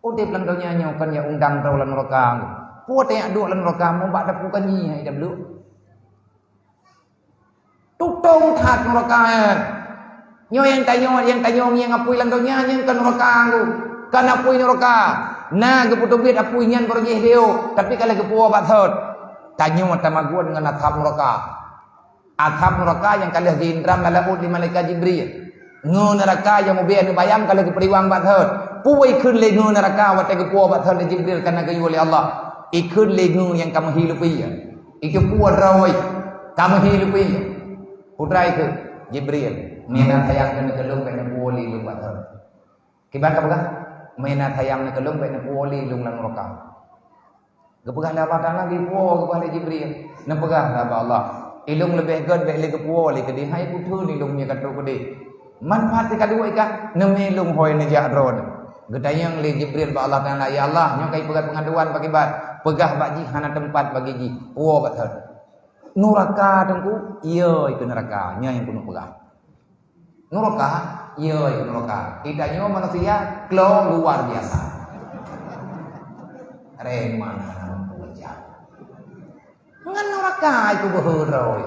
Speaker 1: Udah pelan donya nyokan ya undang drawan neraka. Puat yang dua lan neraka mau bak dapukan nyi hai dablu. Tutong that neraka. Nyo yang tanya yang ngapui lan donya yang kan neraka aku. Kan apui neraka. Nah keputubit apui nyan pergi dia. Tapi kalau kepuah bathot. Tanya mata gua dengan athab neraka. Athab neraka yang kalian diindram lalaut di malaikat Jibril. Ngu neraka yang mobil anu bayam kalau keperiwang bathot. Puai kun le ngu neraka wate kepuah bathot di Jibril karena kayu oleh Allah. ikut lengu yang kamu hidupi ya. Ikut kuat rawai kamu hidupi ya. Putra itu Jibril mina tayang kena kelung kena kuali lung batal. Kibat apa kah? Mina tayang kena kelung kena kuali lung lang neraka. Kepegah lah badan lagi puas kepada Jibril. Nepegah lah Allah. Ilung lebih gad baik lagi puas lagi dia. Hai putu ni ilungnya kata kode. Manfaat kedua ika nemi ilung hoi nejak road. Gedayang li Jibril ba Allah Taala ya Allah nyo kai pegat pengaduan bagi bat. Pegah baji hana tempat bagi ji. Puas batal. Neraka tengku iya itu neraka nya yang kuno pegah. Neraka iya itu neraka. Tidaknya manusia klo luar biasa. Remana ngan neraka itu berhurau.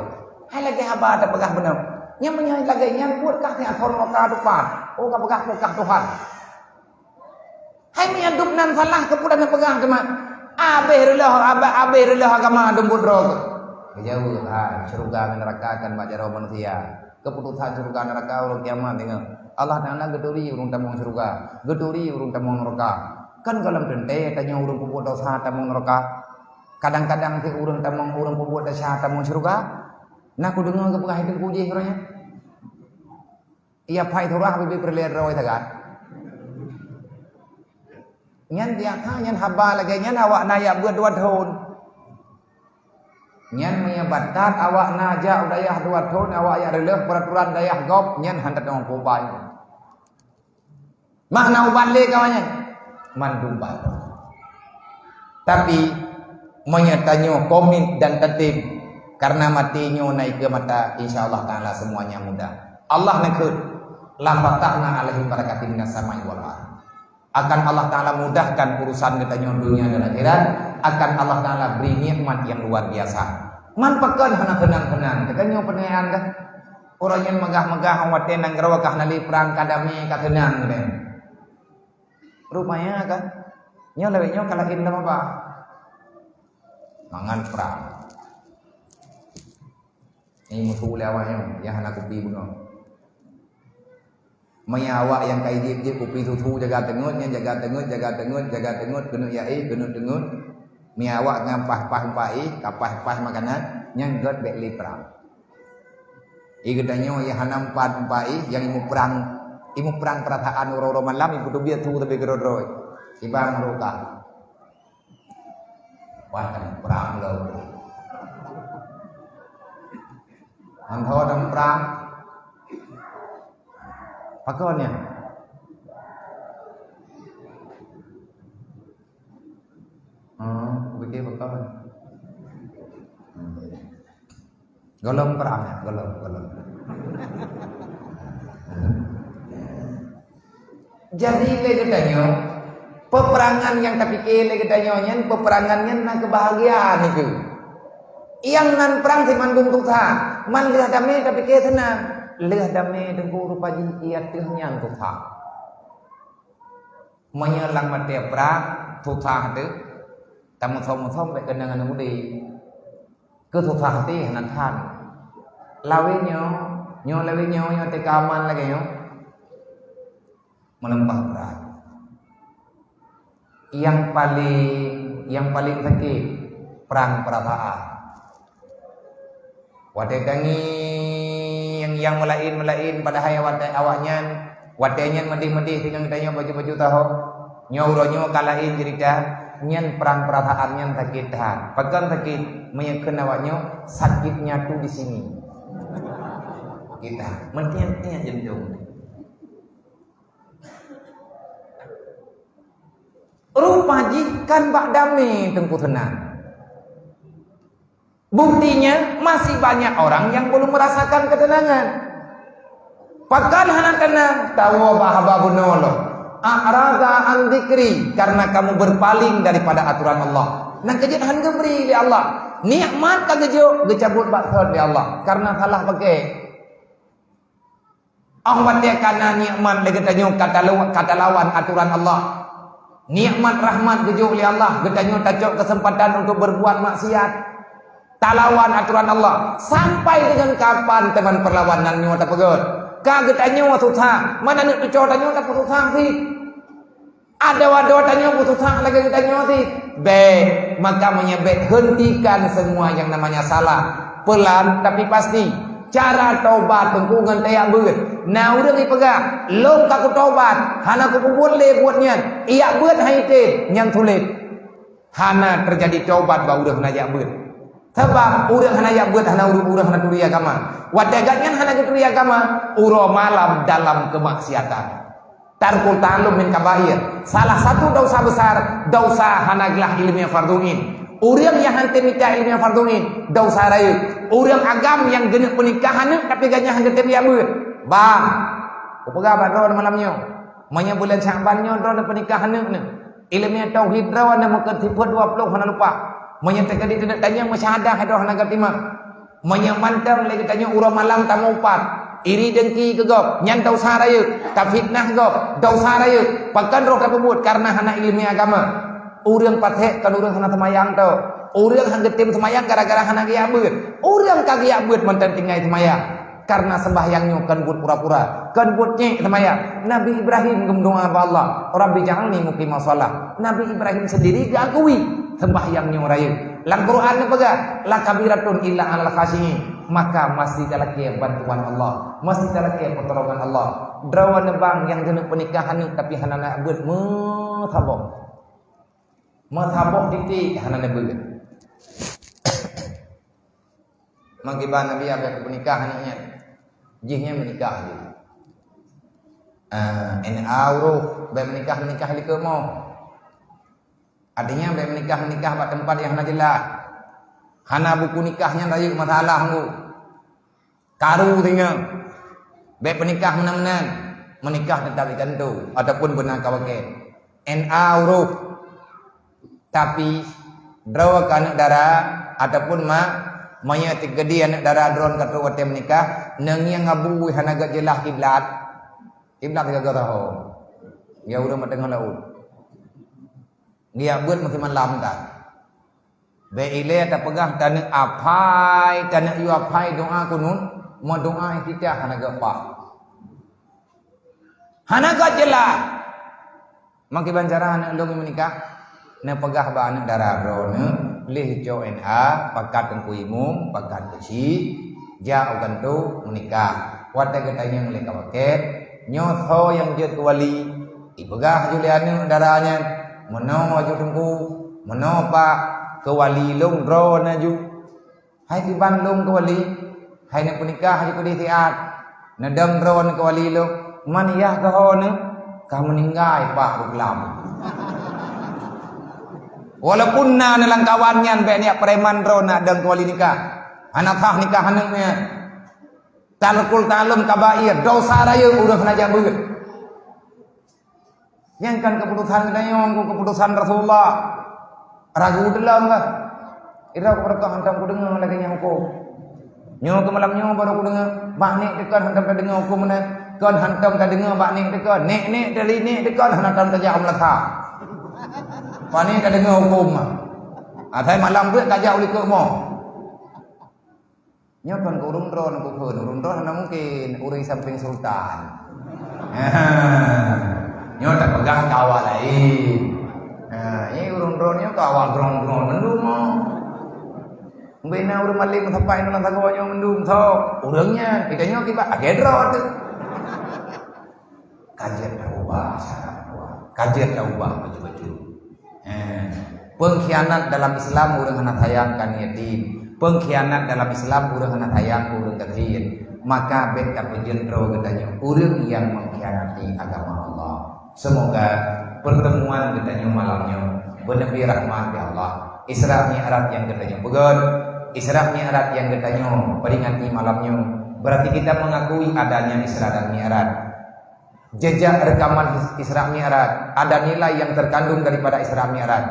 Speaker 1: Hai lagi haba ada pegah benar. Yang menyai lagi yang buat kah ni akhir neraka depan. Oh kah pegah Tuhan. Hai menyaduk nan salah kepudan pegah teman. Abeh relah agama dembut rog. Jauh surga neraka akan baca roh manusia. Keputusan surga neraka urang kiamat tengok. Allah Taala geduri urang tamong surga, geduri urang tamong neraka. Kan dalam dente tanya urang pembuat dosa tamong neraka. Kadang-kadang ke urang tamong urang pembuat dosa tamong surga. Nak ku dengar ke pegah itu puji orangnya. Ia pai thorah bibi perlihat rawai tagat. Nyan dia nyan haba lagi nyan awak nayak buat 2 tahun. Nyan menyebatkan awak najak dayah 2 tahun awak ya releh peraturan dayah gop nyan hantar dengan kubai. Makna ubalik kawannya mandumbat. Tapi menyertanya komit dan tertib karena matinya naik ke mata insyaallah taala semuanya mudah. Allah nakut la fatahna alaihim barakatin minas samai wal ardh. Akan Allah Taala mudahkan urusan kita dunia dan akhirat, akan Allah Taala beri nikmat yang luar biasa. Man pekan hana kenang-kenang, katanya penayaan dah. Orang yang megah-megah awat tenang gerawakah nali perang kadami katenang den. Rupanya kan nyo lewetnya kalahin lama apa? Mangan perang. Ini musuh lewatnya yang hana kupi bunuh. Awak yang kai jip kupi tutu jaga tengut kena yai kena tengut awak ngampah pai kapah makanan yang god bek li perang igedanyo ya hanam pai yang imu perang perataan uro malam ibu dobia tu tapi gerodroy ibang roka wah perang lo antho dam perang pakonnya begitu pakon golong perang ya golong jadi legetanyo peperangan yang tapi legetanyo nyen peperangannya na kebahagiaan itu yang nan perang si mandung tukha man gelah damai tapi ke senang leh damai dengku rupa jiat tehnya tukha menyelang mati perang tukha tu tamu som baik kenangan mudi ke tukha hati nan than lawinyo nyo te kaman lagi nyo melempah perang yang paling sakit perang perasaan wadai dangi yang melain pada hayat awaknya wadainya medih dengan tanya baju tahu nyo kalain cerita nyen perang perasaan nyen sakit dah pegang sakit meyakin awaknya sakitnya tu di sini kita mentian jendung rupa jikan bak damai tengku tenang. Buktinya masih banyak orang yang belum merasakan ketenangan. Pakan hana tenang tahu bahaba bunolo. A'rada an dzikri karena kamu berpaling daripada aturan Allah. Nang kejut han gebri li Allah. Nikmat ka gejo gecabut bakhod li Allah karena salah pakai. Ahwat dia kana nikmat legetanyo kata lawan aturan Allah. Nikmat rahmat gejo li Allah getanyo tajok kesempatan untuk berbuat maksiat. Talawan aturan Allah sampai dengan kapan teman perlawanannya tak pegot kaget anyo susah mana nak cucor anyo tak susah sih Ada tanya butuh tak lagi tanya ti. Maka menyebut hentikan semua yang namanya salah. Pelan tapi pasti. Cara taubat tengkungan tayak beut. Nah udah dipegang. Long kaku taubat. Hana aku buat le buatnya. Ia buat haitin yang tulis. Hana terjadi taubat ba udah hana yak beut. Sebab udah hana yak beut hana udah hana turi agama. Wadagatnya hana turi agama. Uro malam dalam kemaksiatan. Tarkul ta'allum min kabair. Salah satu dosa besar, dosa hanaglah ilmu yang farduin. Urang yang hante mita ilmu yang farduin, dosa raya. Urang agam yang genek pernikahan tapi ganya hante dia ber. Bang, aku pegah badron malamnya. Manya bulan Syabannya drone pernikahan ni. Ilmu tauhid drawan maka tipe 20 hana lupa. Manya tekadi tidak tanya masyahadah hado hana gatima. Manya mantang lagi tanya urang malam tamu upat. Iri dengki ke gop, nyan dosa raya, tak fitnah gop, dosa raya, pakan roh kapebut karena hana ilmu agama. Urang patek kan urang hana semayang tau. Urang hang getim semayang gara-gara hana giya beut. Urang kagiya beut mantan tinggai semayang. Karena sembahyangnya kan buat pura-pura, kan buat nyek semayang. Nabi Ibrahim gemdoa ba Allah, Rabbi ja'alni muqimas shalah. Nabi Ibrahim sendiri gakui sembahyangnya raya. Lang Quran apa la kabiratun illa al khashiyin. Maka masih dalam bantuan Allah, masih dalam pertolongan Allah. Drawan bang yang kena pernikahan ni tapi hana nak buat mathabok titik hana nak buat. Mangkiban Nabi apa pernikahan ni? Jihnya menikah je. Auruh menikah di kemo. Artinya menikah pada tempat yang hana jelas. Hana buku nikahnya raya masalah tu. Karu tinggal. Baik penikah menang-menang. Menikah tetap dicantum. Ataupun benar kawake. Auruh. Tapi. Drawa ke anak darah. Ataupun maya tigedi anak darah drone kata wate menikah. Nengi yang ngabu hana gak jelah kiblat. Kiblat gak tahu. Ya udah matengah laut. Dia buat masih malam tak. Beile tak pegang tanah apai, tanah yu apai doa kunun, mau doa kita hana gapa. Hana gak jelas. Maki bancara anak long menikah, ne pegah ba anak darah drone, leh jo NA, pakat tengku imum, pakat besi, ja ogan tu menikah. Wate katanya meleka paket, nyotho yang jut wali, ipegah juliane darahnya, meno aju tengku, meno pak ke wali long dro naju hai tiban long ke wali hai nak penikah hai ku ditiat nadam dro ke wali long man yah ke hone ka meninggai pak ruklam walaupun na nalang kawannya be nya preman dro nak dang ke wali nikah anak kah nikah anaknya talkul talum kabair dosa raya udah kena jabut yang kan keputusan kedayong keputusan Rasulullah ragu dalam lah. Ira aku berkah hantam ku dengar lagi yang aku. Nyo ke malam nyo baru ku dengar. Bak nek dekat hantam ka dengar aku mana. Kan hantam ka dengar bak nek dekat. Nek dari nek dekat hantam ka jam lekha. Pani ka dengar hukum. Atai malam tu kajak uli ke mo. Nyo kan ku urung drone ku keun. Urung drone hana mungkin uri samping sultan. Nyo tak pegang kawal lain. Ini urun-urunnya kawal grong-grong mendung. Bina urun malik sampai dalam tagawanya mendung so. Urangnya kitanya kita agedrot. Kajian taubah, kajian taubah baju-baju. Pengkhianat dalam Islam urang hana tayangkan yatim. Pengkhianat dalam Islam urang hana tayang urang kajian. Maka beta pejendro katanya urang yang mengkhianati agama Allah. Semoga pertemuan kita malamnya benabi rahmat ya Allah. Isra Mi'raj yang kita begon, Isra Mi'raj yang kita peringati malamnya. Berarti kita mengakui adanya Isra dan Mi'raj. Jejak rekaman Isra Mi'raj, ada nilai yang terkandung daripada Isra Mi'raj.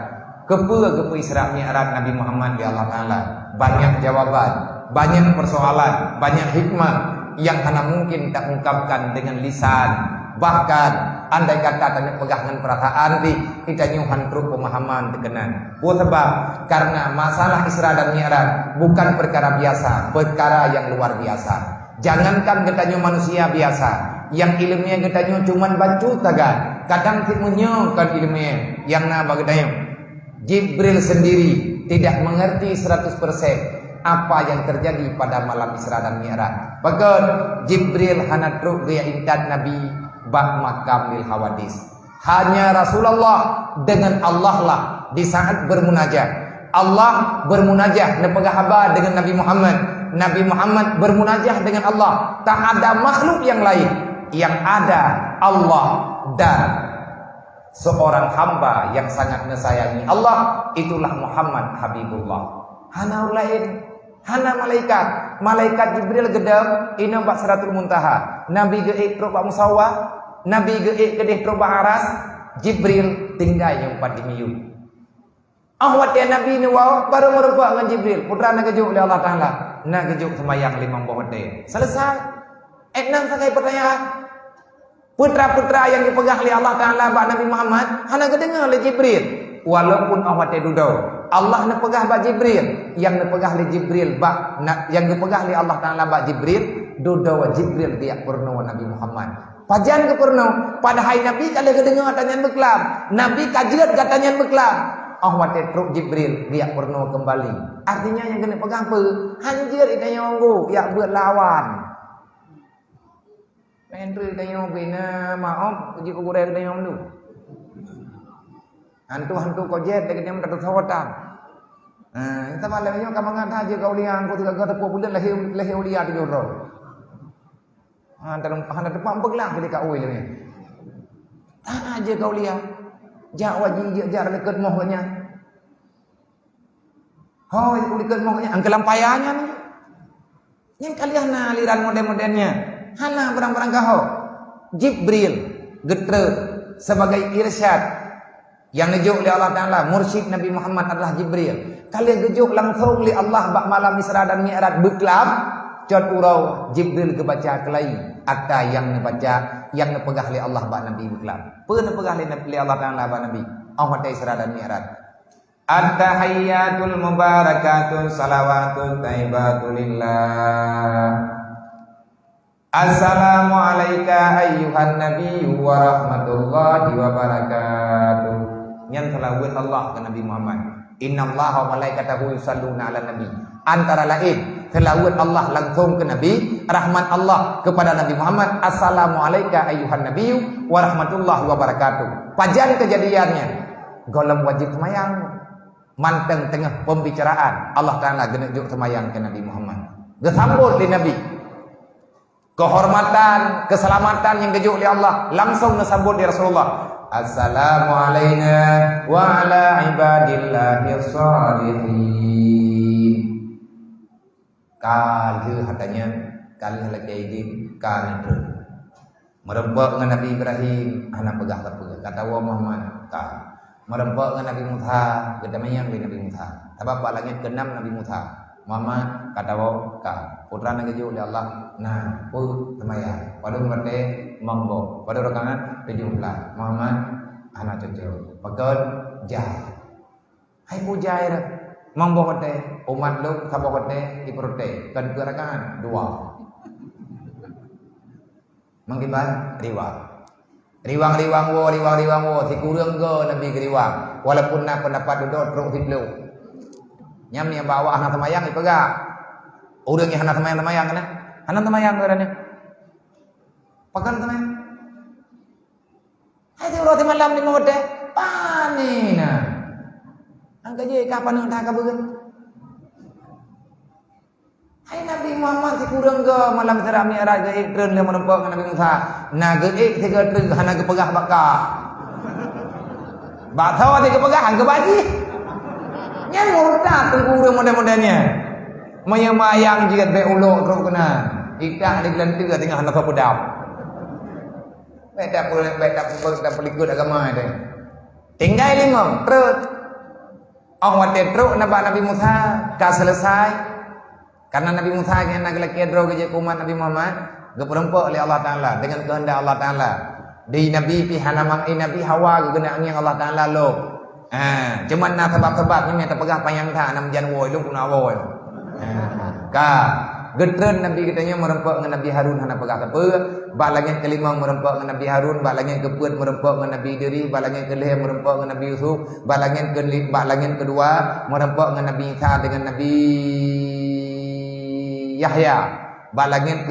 Speaker 1: Kepu Isra Mi'raj Nabi Muhammad ya Allah Ta'ala. Banyak jawaban, banyak persoalan, banyak hikmah yang hanya mungkin tak ungkapkan dengan lisan. Bahkan andai kata tanya pegangan perasaan di kita nyuhan truk pemahaman tekenan. Buat sebab karena masalah Isra dan Mi'raj bukan perkara biasa, perkara yang luar biasa. Jangankan kita manusia biasa, yang ilmunya kita cuman bacu tagan. kadang timunyo kan ilmu yang na bagdayang Jibril sendiri tidak mengerti 100% apa yang terjadi pada malam Isra dan Mi'raj. Bahkan Jibril hana truk dia intat Nabi bak makam lil hawadis. Hanya Rasulullah dengan Allah lah di saat bermunajat. Allah bermunajah nepegah haba dengan Nabi Muhammad. Nabi Muhammad bermunajah dengan Allah. Tak ada makhluk yang lain. Yang ada Allah dan seorang hamba yang sangat mensayangi Allah, itulah Muhammad Habibullah. Hana lain, hana malaikat. Malaikat Jibril gedam ina bak Siratul Muntaha. Nabi geik truk bak Musawwah, Nabi geik kedih truk bak Aras. Jibril tinggal yang pada miyu. Ahwat ya Nabi ni wau baru merupa dengan Jibril. Putra nak kejuk oleh Allah Taala. Nak kejuk sembahyang 5 bohode. Selesai. Enam sakai pertanyaan. Putra-putra yang dipegang oleh Allah Taala bak Nabi Muhammad, hana kedengar oleh Jibril. Walaupun awak duduk, Allah nak pegah bak Jibril, yang nak pegah oleh Jibril bak yang dipegah oleh Allah Taala bak Jibril, duduk Jibril dia purno Nabi Muhammad. Pajan ke purno, padahal Nabi kalau kedengar tanyaan beklam, Nabi kajiat katanya beklam. Awak truk Jibril dia purno kembali. Artinya yang kena pegang apa? Hanjir itanya onggo, ya buat lawan. Menteri tanya bina maaf uji kuburan tanya dulu. Hantu kau jet dekat dia mendapat sawatan. Kita malamnya kamu ngata aja kau liang kau tiga kata populer lehe ulia di jorol. Hana depan beglang ketika uil ni. Tak aja kau liang. Jak wajib jar dekat mohnya. Hoi dekat mohnya angkel lampayanya ni. Yang kalian aliran modern-modernnya. Hana barang-barang kau. Jibril getre sebagai irsyad yang dijuk oleh Allah Taala, mursyid Nabi Muhammad adalah Jibril. Kalian gejuk langsung oleh Allah bak malam Isra dan Mi'raj beklam jod urau Jibril ke baca kelai atta yang nebaca yang nepegah oleh Allah bak Nabi beklam. Pe nepegah oleh Allah Taala bak Nabi. Ahwat Isra dan Mi'raj. At-tahiyyatul mubarakatun salawatun thayyibatulillah. Assalamualaikum ayyuhan nabiyyu wa rahmatullahi wa barakatuh. Yang telah buat Allah ke Nabi Muhammad. Innallaha wa malaikatahu yusalluna ala nabi. Antara lain telah buat Allah langsung ke Nabi, rahmat Allah kepada Nabi Muhammad. Assalamualaikum ayyuhan nabiyyu wa rahmatullahi wa barakatuh. Pajan kejadiannya golem wajib semayang. Manteng tengah pembicaraan Allah Taala genejuk semayang ke Nabi Muhammad. Gesambut di Nabi. Kehormatan, keselamatan yang kejuk oleh Allah langsung disambut di Rasulullah. Assalamualaikum wa ala ibadillahis shalihin. Kali katanya, kali lagi ini kali itu. Merembak dengan Nabi Ibrahim, anak pegah terpegah. Kata wa Muhammad, tak. Merembak dengan Nabi Musa, kedamaian dengan Nabi Musa. Sebab langit ke-6 Nabi Musa. Muhammad kata ka putra nak keju oleh Allah nah pu semaya pada umate monggo pada rokangan 17 Muhammad anak cucu pakai jai hai pu jai dah monggo kate umat lu sabo kate iprote kan gerakan 2 mangkiban riwang wo si kurang go nabi riwang walaupun na pendapat duduk teruk hidlu nyam ni bawa anak semayang ipegak. Urang yang anak semayang kana. Anak semayang garane. Pakan semayang. Hai tu roti malam ni mode. Panina. Angka je kapan nak kabeun. Hai Nabi Muhammad si kurang ke malam Isra Mi'raj ge ikreun le menempak Nabi Musa. Na ge ik tiga treng hana ge pegah bakar. Ba thaw ti ge pegah hang ge baji. Yang murtad tengkurang modern-modernnya mayang-mayang jika be ulok teruk kena ikat di gelantir tengah nak pedap bedap pelikut agama itu tinggal lima terus awat teruk Nabi Musa dah selesai karena Nabi Musa yang nak laki drog je kumat Nabi Muhammad geperempak oleh Allah Taala dengan kehendak Allah Taala di Nabi pihanamang Nabi Hawa kena angin Allah Taala lo cuman na sebab-sebab ni terpegah payang tha nam jan woi lu kuna woi ka Getren Nabi katanya merempak dengan Nabi Harun hana pegah apa. Bak langit kelima merempak dengan Nabi Harun, bak langit keempat merempak dengan Nabi Idris, bak langit kelima merempak dengan Nabi Yusuf, bak langit kedua merempak dengan Nabi Isa dengan Nabi Yahya. Bak langit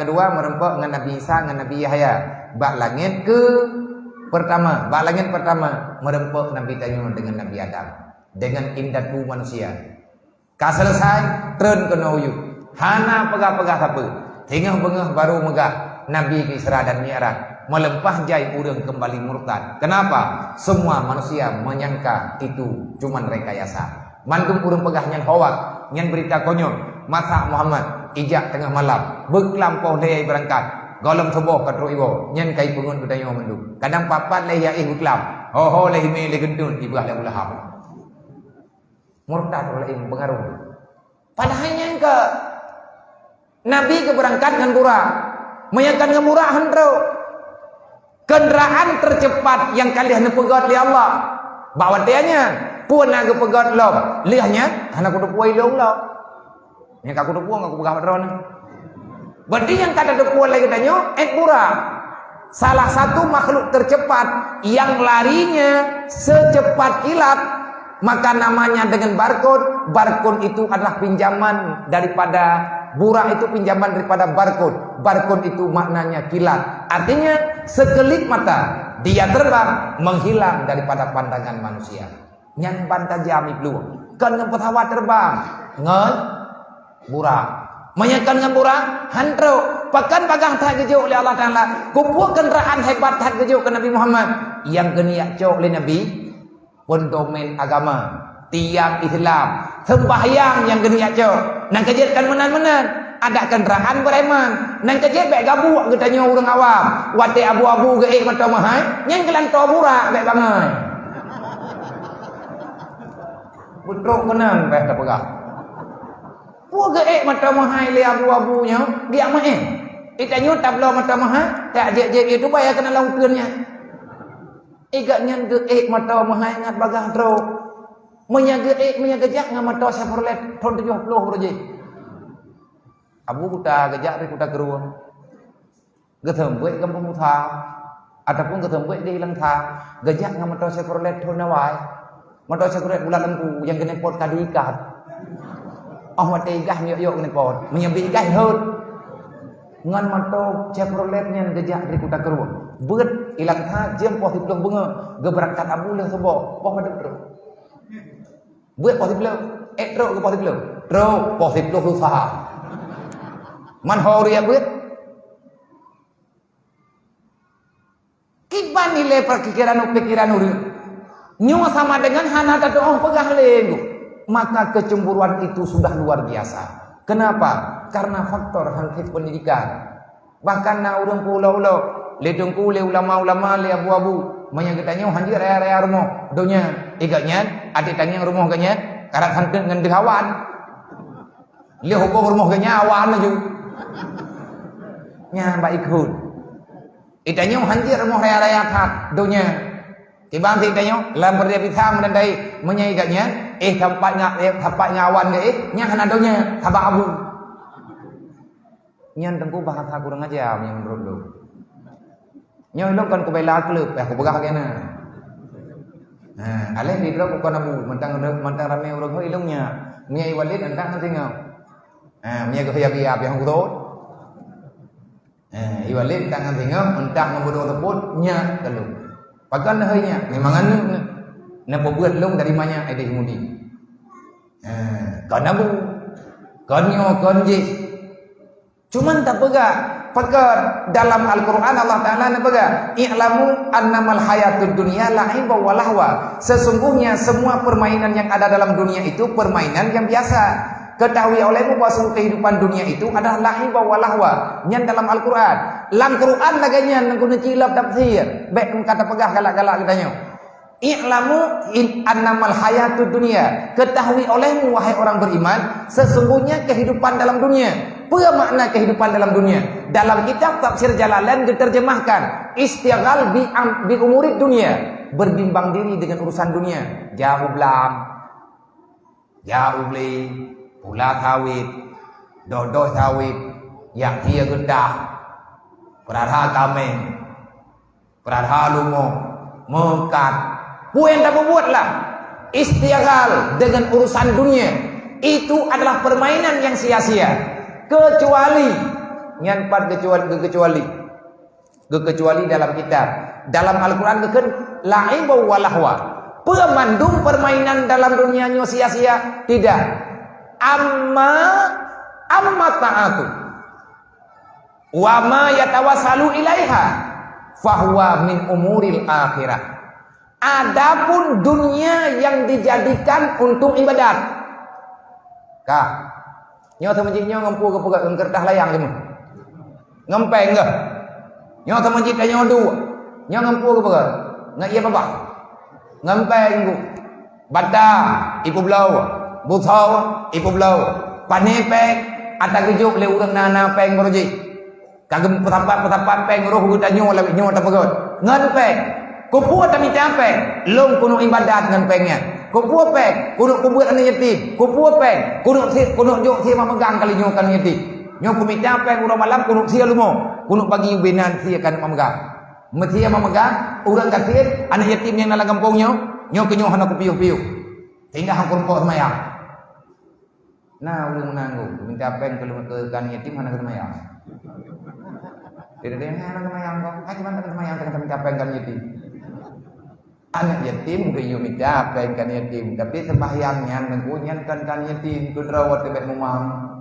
Speaker 1: kedua merempak dengan Nabi Isa dengan Nabi Yahya. Bak langit pertama merempak Nabi Tanya dengan Nabi Adam, dengan indatu manusia. Ka selesai tren kena uyup. Hana pegah-pegah apa? Tengah-bengah baru megah Nabi ke Isra dan Mi'raj. Melempah jai urang kembali murtad. Kenapa? Semua manusia menyangka itu cuman rekayasa. Mantum urang pegah nyan hoak, nyan berita konyol. Masa Muhammad ijak tengah malam, berkelampau leh berangkat. Golong tubuh katro iwo, nyan kai pengun budaya mendu. Kadang papat leh ya berkelam. Ho leh me leh gendun ibah dah ulahap. Murtad oleh ilmu pengaruh. Padahal nyangka Nabi keberangkat dengan murah, menyangkan dengan murah hendro. Kendaraan tercepat yang kalian pegat li Allah. Bawa tianya, pun nak pegat lom. Lihatnya, anak kudu puai long lo. Yang aku kudu puang aku pegang patron. Berarti yang kata kudu lagi katanya, murah. Salah satu makhluk tercepat yang larinya secepat kilat. Maka namanya dengan barcode. Barcode itu adalah pinjaman daripada burah, itu pinjaman daripada barcode. Barcode itu maknanya kilat. Artinya sekelip mata dia terbang menghilang daripada pandangan manusia. Nyan banta jami blue. Kan ngempet hawa terbang. Ngen burah. Menyakan dengan burah hantro. Pakan pagang tak gejuk oleh Allah Ta'ala. Kumpul kenderaan hebat tak gejuk ke Nabi Muhammad. Yang geniak cok oleh Nabi. Pendomen agama, tiang Islam, sembahyang yang geniak cok. Nang kejutkan menan-menan, ada kenderaan bereman. Nang kejut baik gabuak katanya orang awam. Wate abu-abu ke mata mahai, yang kelantar burak baik bangai. Putruk menang baik tak pegah. Puak ke mata mahai le abu-abunya, dia main. Itanya tablo mata mahai, tak je itu bayar kena lautannya. Igaknya geek mata mahai ngat bagah tro. Menyaga jak ngat mata Chevrolet tahun 70 roje. Abu kuta gejak ri kuta keruang. Getem buat kampung Mutha ataupun getem buat di hilang tha. Gejak ngat mata Chevrolet tahun nawai. Mata Chevrolet bulan lembu yang kena pot kadi ikat. Oh mati igah yok kena pot. Menyambi igah hot. Ngan mata Chevrolet nyan gejak ri kuta keruang. Beut ilang tha jem poh dipelong bunga geberangkat abu leh sebo poh madep tro beut poh dipelong tro ke poh dipelong tro poh dipelong usaha man hori ya beut kiban nilai pikiran uri nyu sama dengan hana tatu oh pegah lengu. Maka kecemburuan itu sudah luar biasa. Kenapa? Karena faktor hankit pendidikan. Bahkan na urang pulau-pulau ledongku le ulama-ulama le abu-abu manya katanya hanjir raya-raya rumah donya igaknya adik tanya rumah ganya karat hankeun ngan dehawan le hukum rumah ganya awan aju nya ba ikut itanya hanjir rumah raya-raya tak donya tibang tanya lam berdia pisang mendai manya igaknya tampaknya awan ge nya kana donya tabak abu nyan tengku bahasa kurang aja yang menurut lu nyoy lo kan ko bela klub aku pegah kena. Nah, alih di lo ko nabu mentang rame urang hoi ilungnya. Nya Walid entang nanti ngau. Nya ke biar yang urut. Walid entang nanti ngau entang ngobodo teput nya kelum. Pagan heunya memang anu na pobuat lung dari mana ade mudi. Kan nabu. Kan nyo kan je. Cuman tak pegah. Pakar dalam Al-Quran Allah Ta'ala nabaga i'lamu annamal hayatud dunia la'ibah walahwa. Sesungguhnya semua permainan yang ada dalam dunia itu permainan yang biasa. Ketahui olehmu bahwa kehidupan dunia itu adalah la'ibah walahwa. Yang dalam Al-Quran Lam Quran laganya nangkuna cilap tafsir baik kata pegah galak-galak katanya i'lamu annamal hayatud dunia. Ketahui olehmu wahai orang beriman sesungguhnya kehidupan dalam dunia. Apa makna kehidupan dalam dunia? Dalam kitab tafsir Jalalain diterjemahkan istighal bi umurid dunia, berbimbang diri dengan urusan dunia. Jauh blam, jauh beli, pula kawit. dodo sawit, yang dia gedah, peradha kami, peradha lumo, mekat. Puan tak buatlah istighal dengan urusan dunia. Itu adalah permainan yang sia-sia. Kecuali kecuali dalam kitab, dalam Al-Quran keken la'ibau walahwa. Pemandung permainan dalam dunia nyo sia-sia tidak. Amma ta'atu wa ma yatawassalu ilaiha fahuwa min umuril akhirah. Adapun dunia yang dijadikan untuk ibadat. Kah, nyo temen nyo ngempu ke pegat kertas layang ni. Ngempeng ke? Nyo temen jik nyo du. Nyo ngempu ke pegat. Ngat iya apa? Ngempeng ku. Bada ipu blau. Buthau ipu blau. Panepek ata gejuk le urang nana peng beroji. Kagem petapat peng roh uta nyo la nyo ta pegat. Ngempeng. Kupu ta mitape. Lom kuno ibadat ngempengnya. Kupu peng kuno kubuat anak yatim. Kupu peng kuno jok sia memegang kali nyo kan yatim. Nyo kumita peng urang malam kuno sia lumo. Kuno bagi benan sia kan memegang. Metia memegang urang katir anak yatim yang dalam kampung nyo kenyo hana kupiu-piu. Hingga hang kumpul semayang. Nah, ulun menanggung minta peng ke kan yatim hana semayang. Tidak ada yang hana semayang kok. Cuma kan semayang kan minta peng kan yatim. Anak yatim ke minta peng kan yatim, tapi sembahyangnya mengunyan kan yatim ku rawat tebek mumam.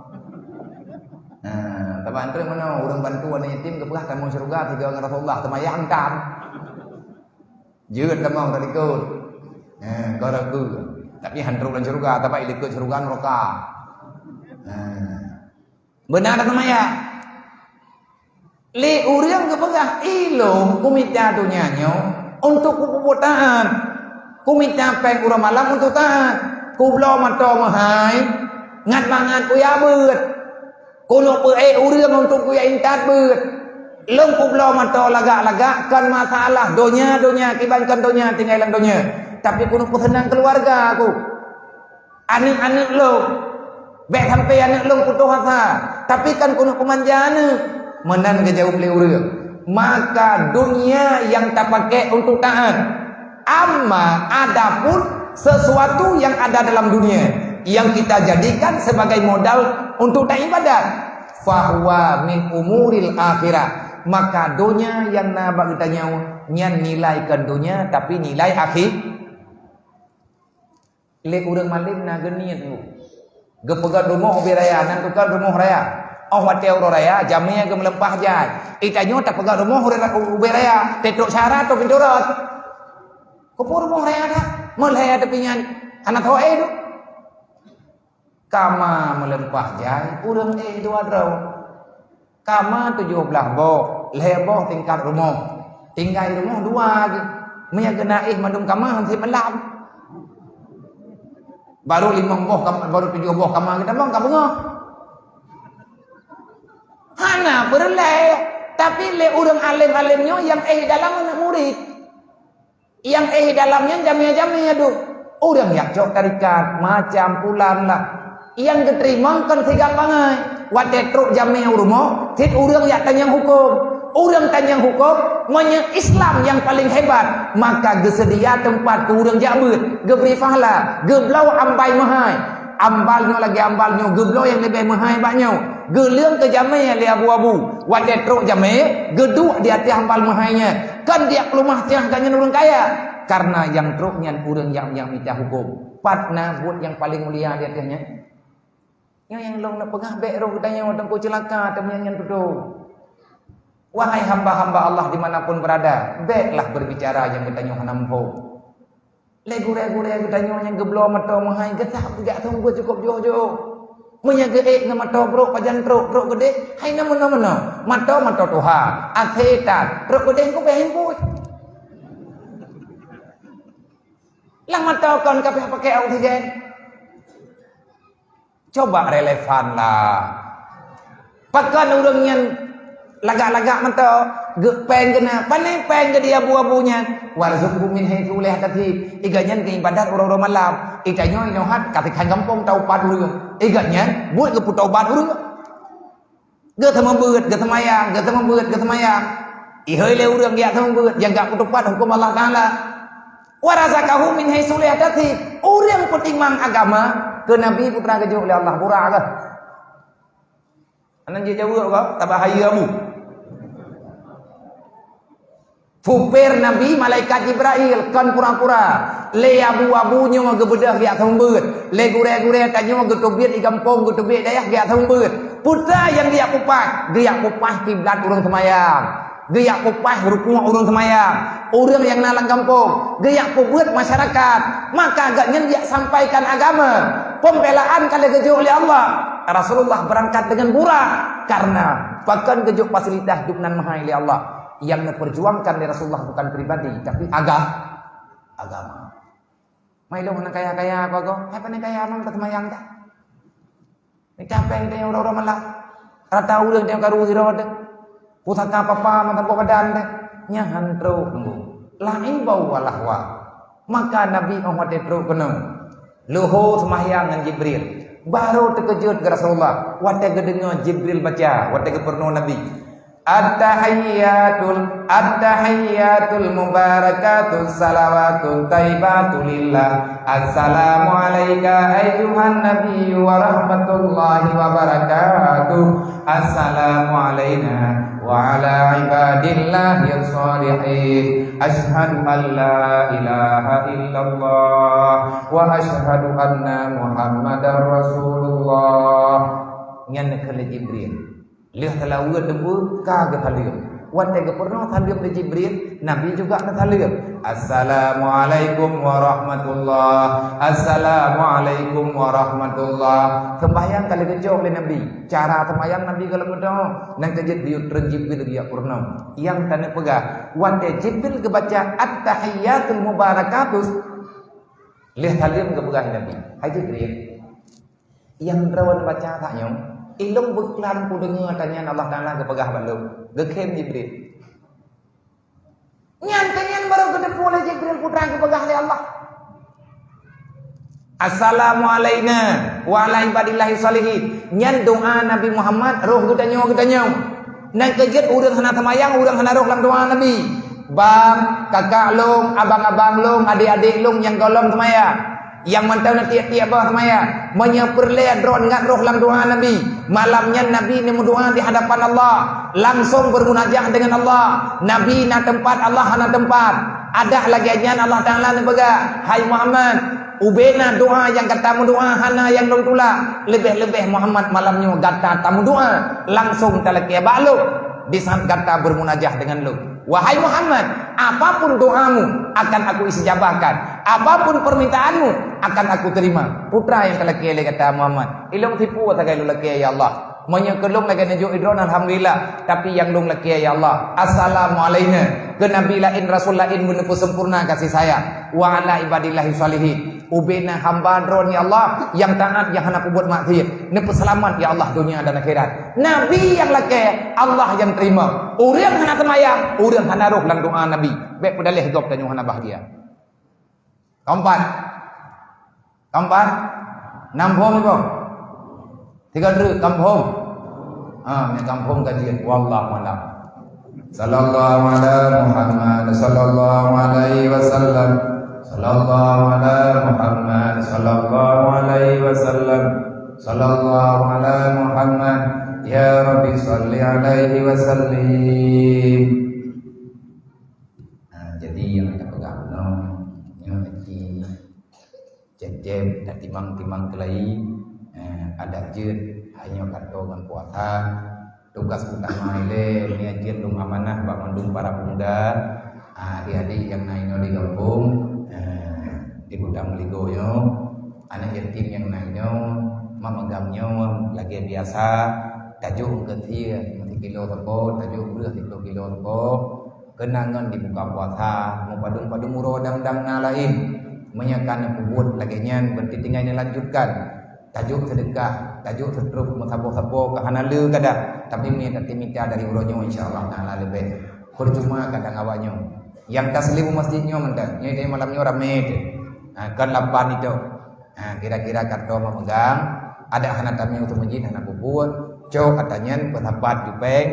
Speaker 1: Nah, taban tu mana urang bantu anak yatim ke belah kan mau surga tiga dengan Rasulullah semayang kan. Jeut lemong tadi kau. Kau ragu. Tapi handruk dan surga, tapi ikut surga neraka. Benar tak namanya? Li urang ke belah ilmu kumita dunia nyo untuk kuputaan. Kumita peng urang malam untuk taat. Kublo mato mahai. Ngat mangan kuya beut. Kuno urang untuk kuya intat beut. Lom kublo mato lagak-lagak kan masalah donya kibankan donya tinggalan donya. Tapi kuno senang keluarga aku. Anak-anak lo. Baik sampai anak lo putus asa. Tapi kan kuno pemanjana. Menan ke jauh beli urang. Maka dunia yang tak pakai untuk taat. Amma adapun sesuatu yang ada dalam dunia yang kita jadikan sebagai modal untuk tak ibadat, fahuwa min umuril akhirah. Maka dunia yang nabak kita nyan nilai ke dunia tapi nilai akhir. Le urang malim na geniat lu. Gepegat rumah ubiraya nan tukar rumah raya. Oh wateo raya jamnya ke melempah jai. Itanyo tak pegat rumah ubiraya tetok syarat atau pinturot. Kupur rumah raya dah. Mulai tepinya anak hoe tu. Kama melempah jai urang dua draw. Kama 17 boh, leboh tingkat rumah. Tinggal rumah dua lagi. Maya genaih mandung kama hansi malam. Baru 5 boh, baru 7 boh kama kita bang kabungo. Hana berleh, tapi le urang alim-alimnya yang dalam anak murid. Yang dalamnya jamnya tu. Urang yak cok tarikat macam pulan lah. Yang keterima kan sigang bangai. Wate truk jamnya rumah, tit urang yak tanyang hukum. Urang tanyang hukum, monya Islam yang paling hebat. Maka gesedia tempat ke urang jabut, geberi fahla, geblau ambai mahai. Ambalnya lagi ambalnya, geblau yang lebih mahai banyak. Geleng ke jamnya li abu-abu. Wate truk jamnya, geduk di atas ambal mahainya. Kan dia kelumah tiang kanyan urang kaya. Karena yang truknya urang yang minta hukum. Patna buat yang paling mulia di atasnya. Yang long nak pegah bek roh tanya orang ku celaka temen yang tu. Wahai hamba-hamba Allah dimanapun berada, baiklah berbicara yang bertanya hanampo. Legure-gure bertanya yang geblo mata mahai getah tidak tunggu cukup jauh-jauh. Menyaga dengan mata bro pajan truk gede, hai nama mata Tuhan, athetat, truk gede ku pengen pun. Lah mata kon kabeh pakai oksigen. Coba relevan lah. Pakan urang yang lagak-lagak mata peng kena panai peng ke dia abu-abunya warzuqhum min haitsu la yahtasib iganyan ke ibadat orang-orang malam itanyo inohat katikan kampung taubat urang iganyan buat ke taubat urang Ge tama beut, ge temayang, ge tama beut, ge temayang. Iheuy le urang dia tama beut, jaga kutupat hukum Allah Taala. Wa razaqahu min haitsu la yahtasib. Urang penting mang agama ke Nabi putra kejo oleh Allah pura ke. Anan je jauh ke, tak bahaya mu. Fupir Nabi malaikat Jibril kan pura-pura le abu-abunya ge bedah ge atam beut le gure-gure tanyo ge tobiet di kampung ge tobiet dayah ge atam beut putra yang dia kupah kiblat urang semayang ge kupah rukun urang semayang urang yang nalang kampung ge buat masyarakat maka agaknya dia sampaikan agama pembelaan kali gejo oleh Allah Rasulullah berangkat dengan murah karena bahkan gejo fasilitas duknan mahal oleh Allah yang diperjuangkan oleh Rasulullah bukan pribadi tapi agama. Mai lo mana kaya-kaya apa go? Apa ni kaya amang tersemayang dah. Ni capek dia orang-orang malah. Rata ulang dia karu hiro dah. Pusaka papa mata pokadan dah. Nyahan tro tunggu. Lain bau walahwa. Maka Nabi Muhammad tro kena. Luhur semayang dengan Jibril. Baru terkejut ke Rasulullah. Wate gedengar Jibril baca, wate keperno Nabi. At-tahiyyatul mubarakatus salawatul thayyibatu lillah. Assalamu alayka ayyuhan nabiyyu wa rahmatullahi wa barakatuh. Assalamu alayna wa ala ibadillahis shalihin. Asyhadu an la ilaha illallah wa asyhadu anna Muhammadar Rasulullah. Ngan ke Jibril lihat lawa debu kagak halir. Wate ke pernah halir di Jibril, Nabi juga nak halir. Assalamualaikum warahmatullah. Assalamualaikum warahmatullah. Sembahyang kali kejauh oleh Nabi. Cara sembahyang Nabi kalau berdoa, nang kejut biut Jibril dia pernah. Yang tanda pegah. Wate Jibril kebaca at-tahiyyatul mubarakatus. Lihat halir ke pegah Nabi. Hai Jibril. Yang terawan baca taknya. Ilung beklan ku dengar tanyaan Allah Ta'ala ke pegah balung. Gekem Jibril. Nyantanyan baru kedepu oleh Jibril putra ke pegah oleh Allah. Assalamualaikum wa ala ibadillahi salihin. Nyan doa Nabi Muhammad roh kita nyong. Nang kejut urang hana tamayang, urang hana roh lang doa Nabi. Bang, kakak long, abang-abang long, adik-adik long yang golong tamayang. Yang mantau na tiap-tiap bawah maya menyeperle drone ngat roh lang doa Nabi. Malamnya Nabi ni berdoa di hadapan Allah, langsung bermunajat dengan Allah. Nabi na tempat, Allah na tempat. Ada lagi ajan Allah Taala ni bega, hai Muhammad, ubena doa yang kata mu doa hana yang dong tula. Lebih-lebih Muhammad malamnya kata tamu doa, langsung talakia baluk di saat kata bermunajat dengan lu. Wahai Muhammad, apapun doamu akan aku istijabahkan, apapun permintaanmu akan aku terima. Putra yang telah kiai kata Muhammad, ilung tipu atau lu laki ya Allah. Menyekelung lagi najuk idron alhamdulillah, tapi yang lung laki ya Allah. Assalamualaikum ke nabi lain rasul lain menepu sempurna kasih sayang. Wa ala ibadillahi salihin. Ubena hamba dron ya Allah yang taat yang hendak buat maksiat. Nepu selamat ya Allah dunia dan akhirat. Nabi yang laki Allah yang terima. Urang hendak temayang, urang hendak roh lang doa Nabi. Baik pedalih gop dan hendak bahagia. Keempat. Nampung itu. Tiga dulu kampung. Ni kampung kajian. Wallahu a'lam. Sallallahu ala Muhammad sallallahu alaihi wasallam. Sallallahu ala Muhammad sallallahu alaihi wasallam. Sallallahu ala Muhammad ya Rabbi salli alaihi wasallim. Jadi yang kita pegang yang haji jem dan timang-timang kelai ada jid hanya kata dengan puasa tugas utama ile niajin dum amanah bak mandung para pemuda adik-adik yang naiknya di kampung di gudang ligoyo anak yatim yang naiknya memegamnya lagi biasa tajuk ketia masih kilo terko tajuk beras 10 kilo terko kenangan di buka puasa mau padung-padung muro dam-dam lain menyakan kubut lagi nyan bertitingai lanjutkan tajuk sedekah, tajuk setruk mesabo-sabo ke hanalu kada, tapi mi minta dari uronyo insyaallah taala lebih. Percuma kadang awaknya. Yang taslim masjidnya mendak, nyai malamnya rame tu. Kan lapan itu. Kira-kira kata memegang ada hana kami untuk masjid hana kubur, cok katanya bertapat di peng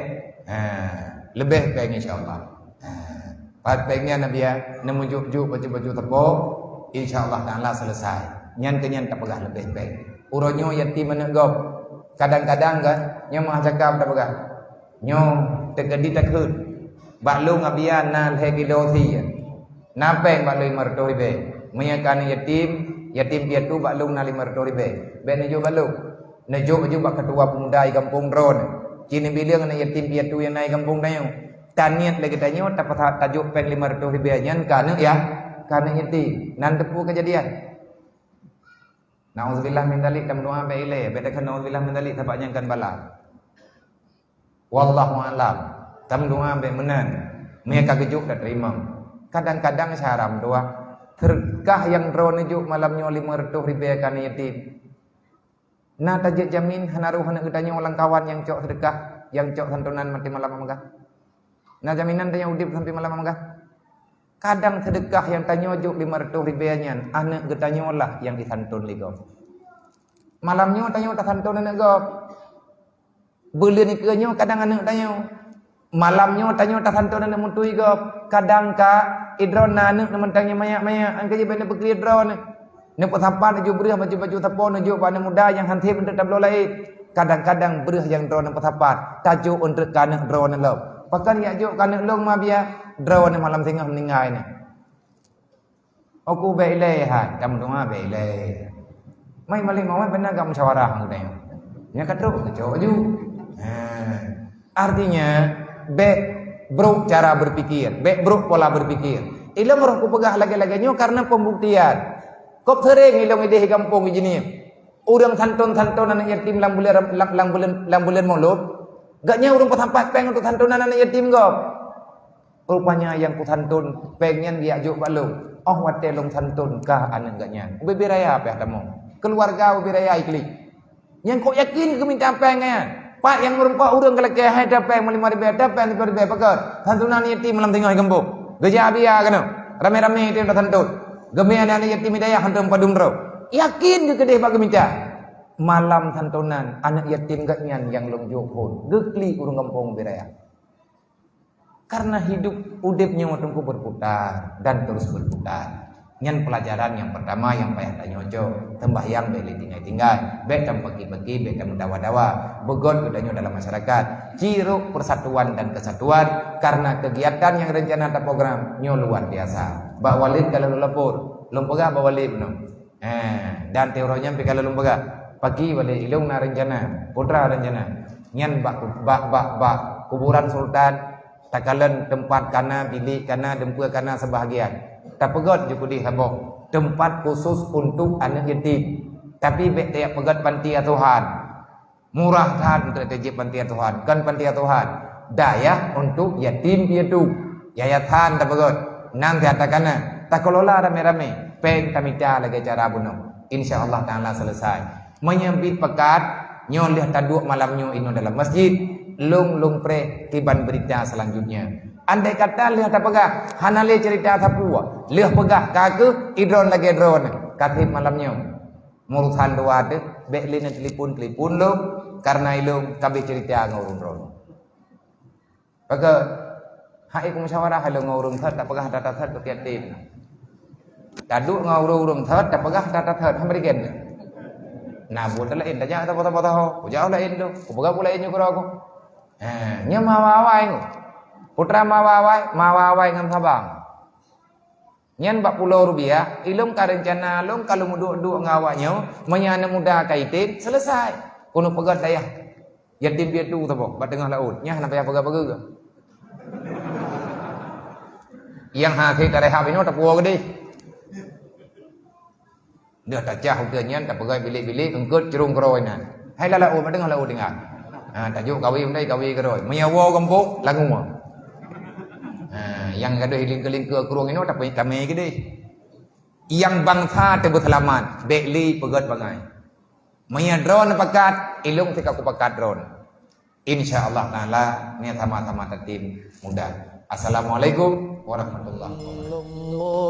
Speaker 1: lebih peng insyaallah. Pat pengnya Nabi ya nemu juk baju tepo insyaallah taala selesai. Nyan kenyan tak pegah lebih peng. Uronyo yatim menegop. Kadang-kadang kan nyo mah cakap tak pegah. Nyo tegedi takut. Baklung abian nan he kilo thi. Napeng baklung marto ribe. Menyakan yatim piatu baklung na 500 ribe. Ben nejo baklung. Nejo baju bak ketua pemuda di kampung Dron. Kini bilang anak yatim piatu yang naik kampung dayo. Taniat lagi tanyo dapat tajuk peng 500 ribu nyan kana ya kana yatim nan tepu kejadian. Nauzubillah min dzalik tam doa be ile be tak nauzubillah min dzalik tapak nyangkan bala. Wallahu alam. Tam doa be menan. Mereka kejuk dak terima. Kadang-kadang syaram doa terkah yang drone juk malamnya 500 ribu kana yatim. Nah tajik jamin hanaruh anak gedanya orang kawan yang cok sedekah, yang cok santunan mati malam amagah. Nah jaminan tanya udip sampai malam amagah. Kadang sedekah yang tanya juk 500 ribuannya, anak gedanya lah yang disantun ligop. Malamnya tanya tak santun anak gop. Bulan ikanya kadang anak tanya. Malamnya tanya tak santun anak mutui gop. Kadang ka idron anak mentangnya maya-maya, angka je benda bekli idron. Nampak sampan naju berah baju tapon naju pada muda yang hantip untuk tablo lain. Kadang-kadang berah yang drone nampak sampan tajuk untuk kanak drone lo. Pakan ya juk kanak long ma biar drone malam tengah meninggal ni. Aku bailai ha, kamu doa bailai. Mai malik mau benar kamu musyawarah ngudai. Nya kadro kejo ju. Artinya bro cara berpikir, bro pola berpikir. Ilmu roh ku pegah lagi-laginya karena pembuktian. Kok sering ilong ide kampung begini. Orang santun-santun anak yatim lang bulan maulud. Gaknya orang patampat peng untuk santunan anak yatim kok. Rupanya yang ku santun pengen dia juk balung. Oh wate long santun kah anak gaknya. Ubi raya apa kamu? Keluarga ubi raya ikli. Yang kau yakin ke minta pengnya. Pak yang merumpak orang kelakeh ada peng 5 ribu ada peng 5 ribu pakai. Santunan yatim malam tengah kampung. Gajah abia kena. Rame-rame itu dah santun. Gemi anak yatim hidayah hantam padung ro. Yakin ke kedeh bagi minta. Malam santunan anak yatim gaknyan yang long jokon. Gekli urung kampung biraya. Karena hidup udipnya watungku berputar dan terus berputar. Nyan pelajaran yang pertama yang payah tanya ojo. Tembahyang beli tinggal-tinggal. Betam pagi-pagi, betam dawa-dawa. Begon kedanya dalam masyarakat. Ciro persatuan dan kesatuan. Karena kegiatan yang rencana atau program nyo luar biasa. Bak walid kalau lepur. Lumpega bak walid no. Dan teorinya sampai kalau lumpega. Pagi walid ilung na rencana. Putra rencana. Nyan bak kuburan sultan. Takalan tempat kana bilik kana dempua kana sebahagian. Tak pegat juga di habok. Tempat khusus untuk anak yatim. Tapi tiap pegat panti asuhan. Murah kan untuk tajib panti asuhan. Kan panti asuhan. Daya untuk yatim piatu. Yayasan tak pegat. Nang katakan tak kelola rame-rame. Peng kami lagi cara bunuh. InsyaAllah ta'ala selesai. Menyambit pekat. Nyolih taduk malamnya ino dalam masjid. Lung pre tiban berita selanjutnya. Andai kata lihat tak pegah, hanale cerita tapua, lihat pegah kaku idron lagi drone, katip malamnya, murusan dua tu, beklin telepon lo, karena ilung kabeh cerita ngurung drone. Pakai, hai ku musyawarah halu ngurung thad tak pegah data thad tu yatim. Tadu ngurung thad tak pegah data thad hamberikan. Nah buat lain, tanya apa tahu, jauh lain tu, ku pegah pula ini aku. Nya mawawai ku. Putra mawawai ngam sabang. Nyan 40 rupiah, ilung ka rencana long kalau muduk-duk ngawaknya, menyana muda kaitin selesai. Kuno pegat dayah. Yatim piatu tapo, bat tengah laut. Nya napa ya pegah-pegah ke? Yang hati tarehab ini tapu gede. Dia tak cah nyan tak pegah bilik-bilik engkut cerung keroinan. Hai la laut bat tengah laut dengar. Tajuk kawin đây kawin keroi. Menyawa kampung lagu mah. Yang ada hiling-keling ke kurung ini tapi kami gede. Yang bangsa terbeselamat, bekli pegat bangai. Maya drone pekat, ilung tika ku pekat drone. Insyaallah taala ni sama-sama tertib mudah. Assalamualaikum warahmatullahi wabarakatuh.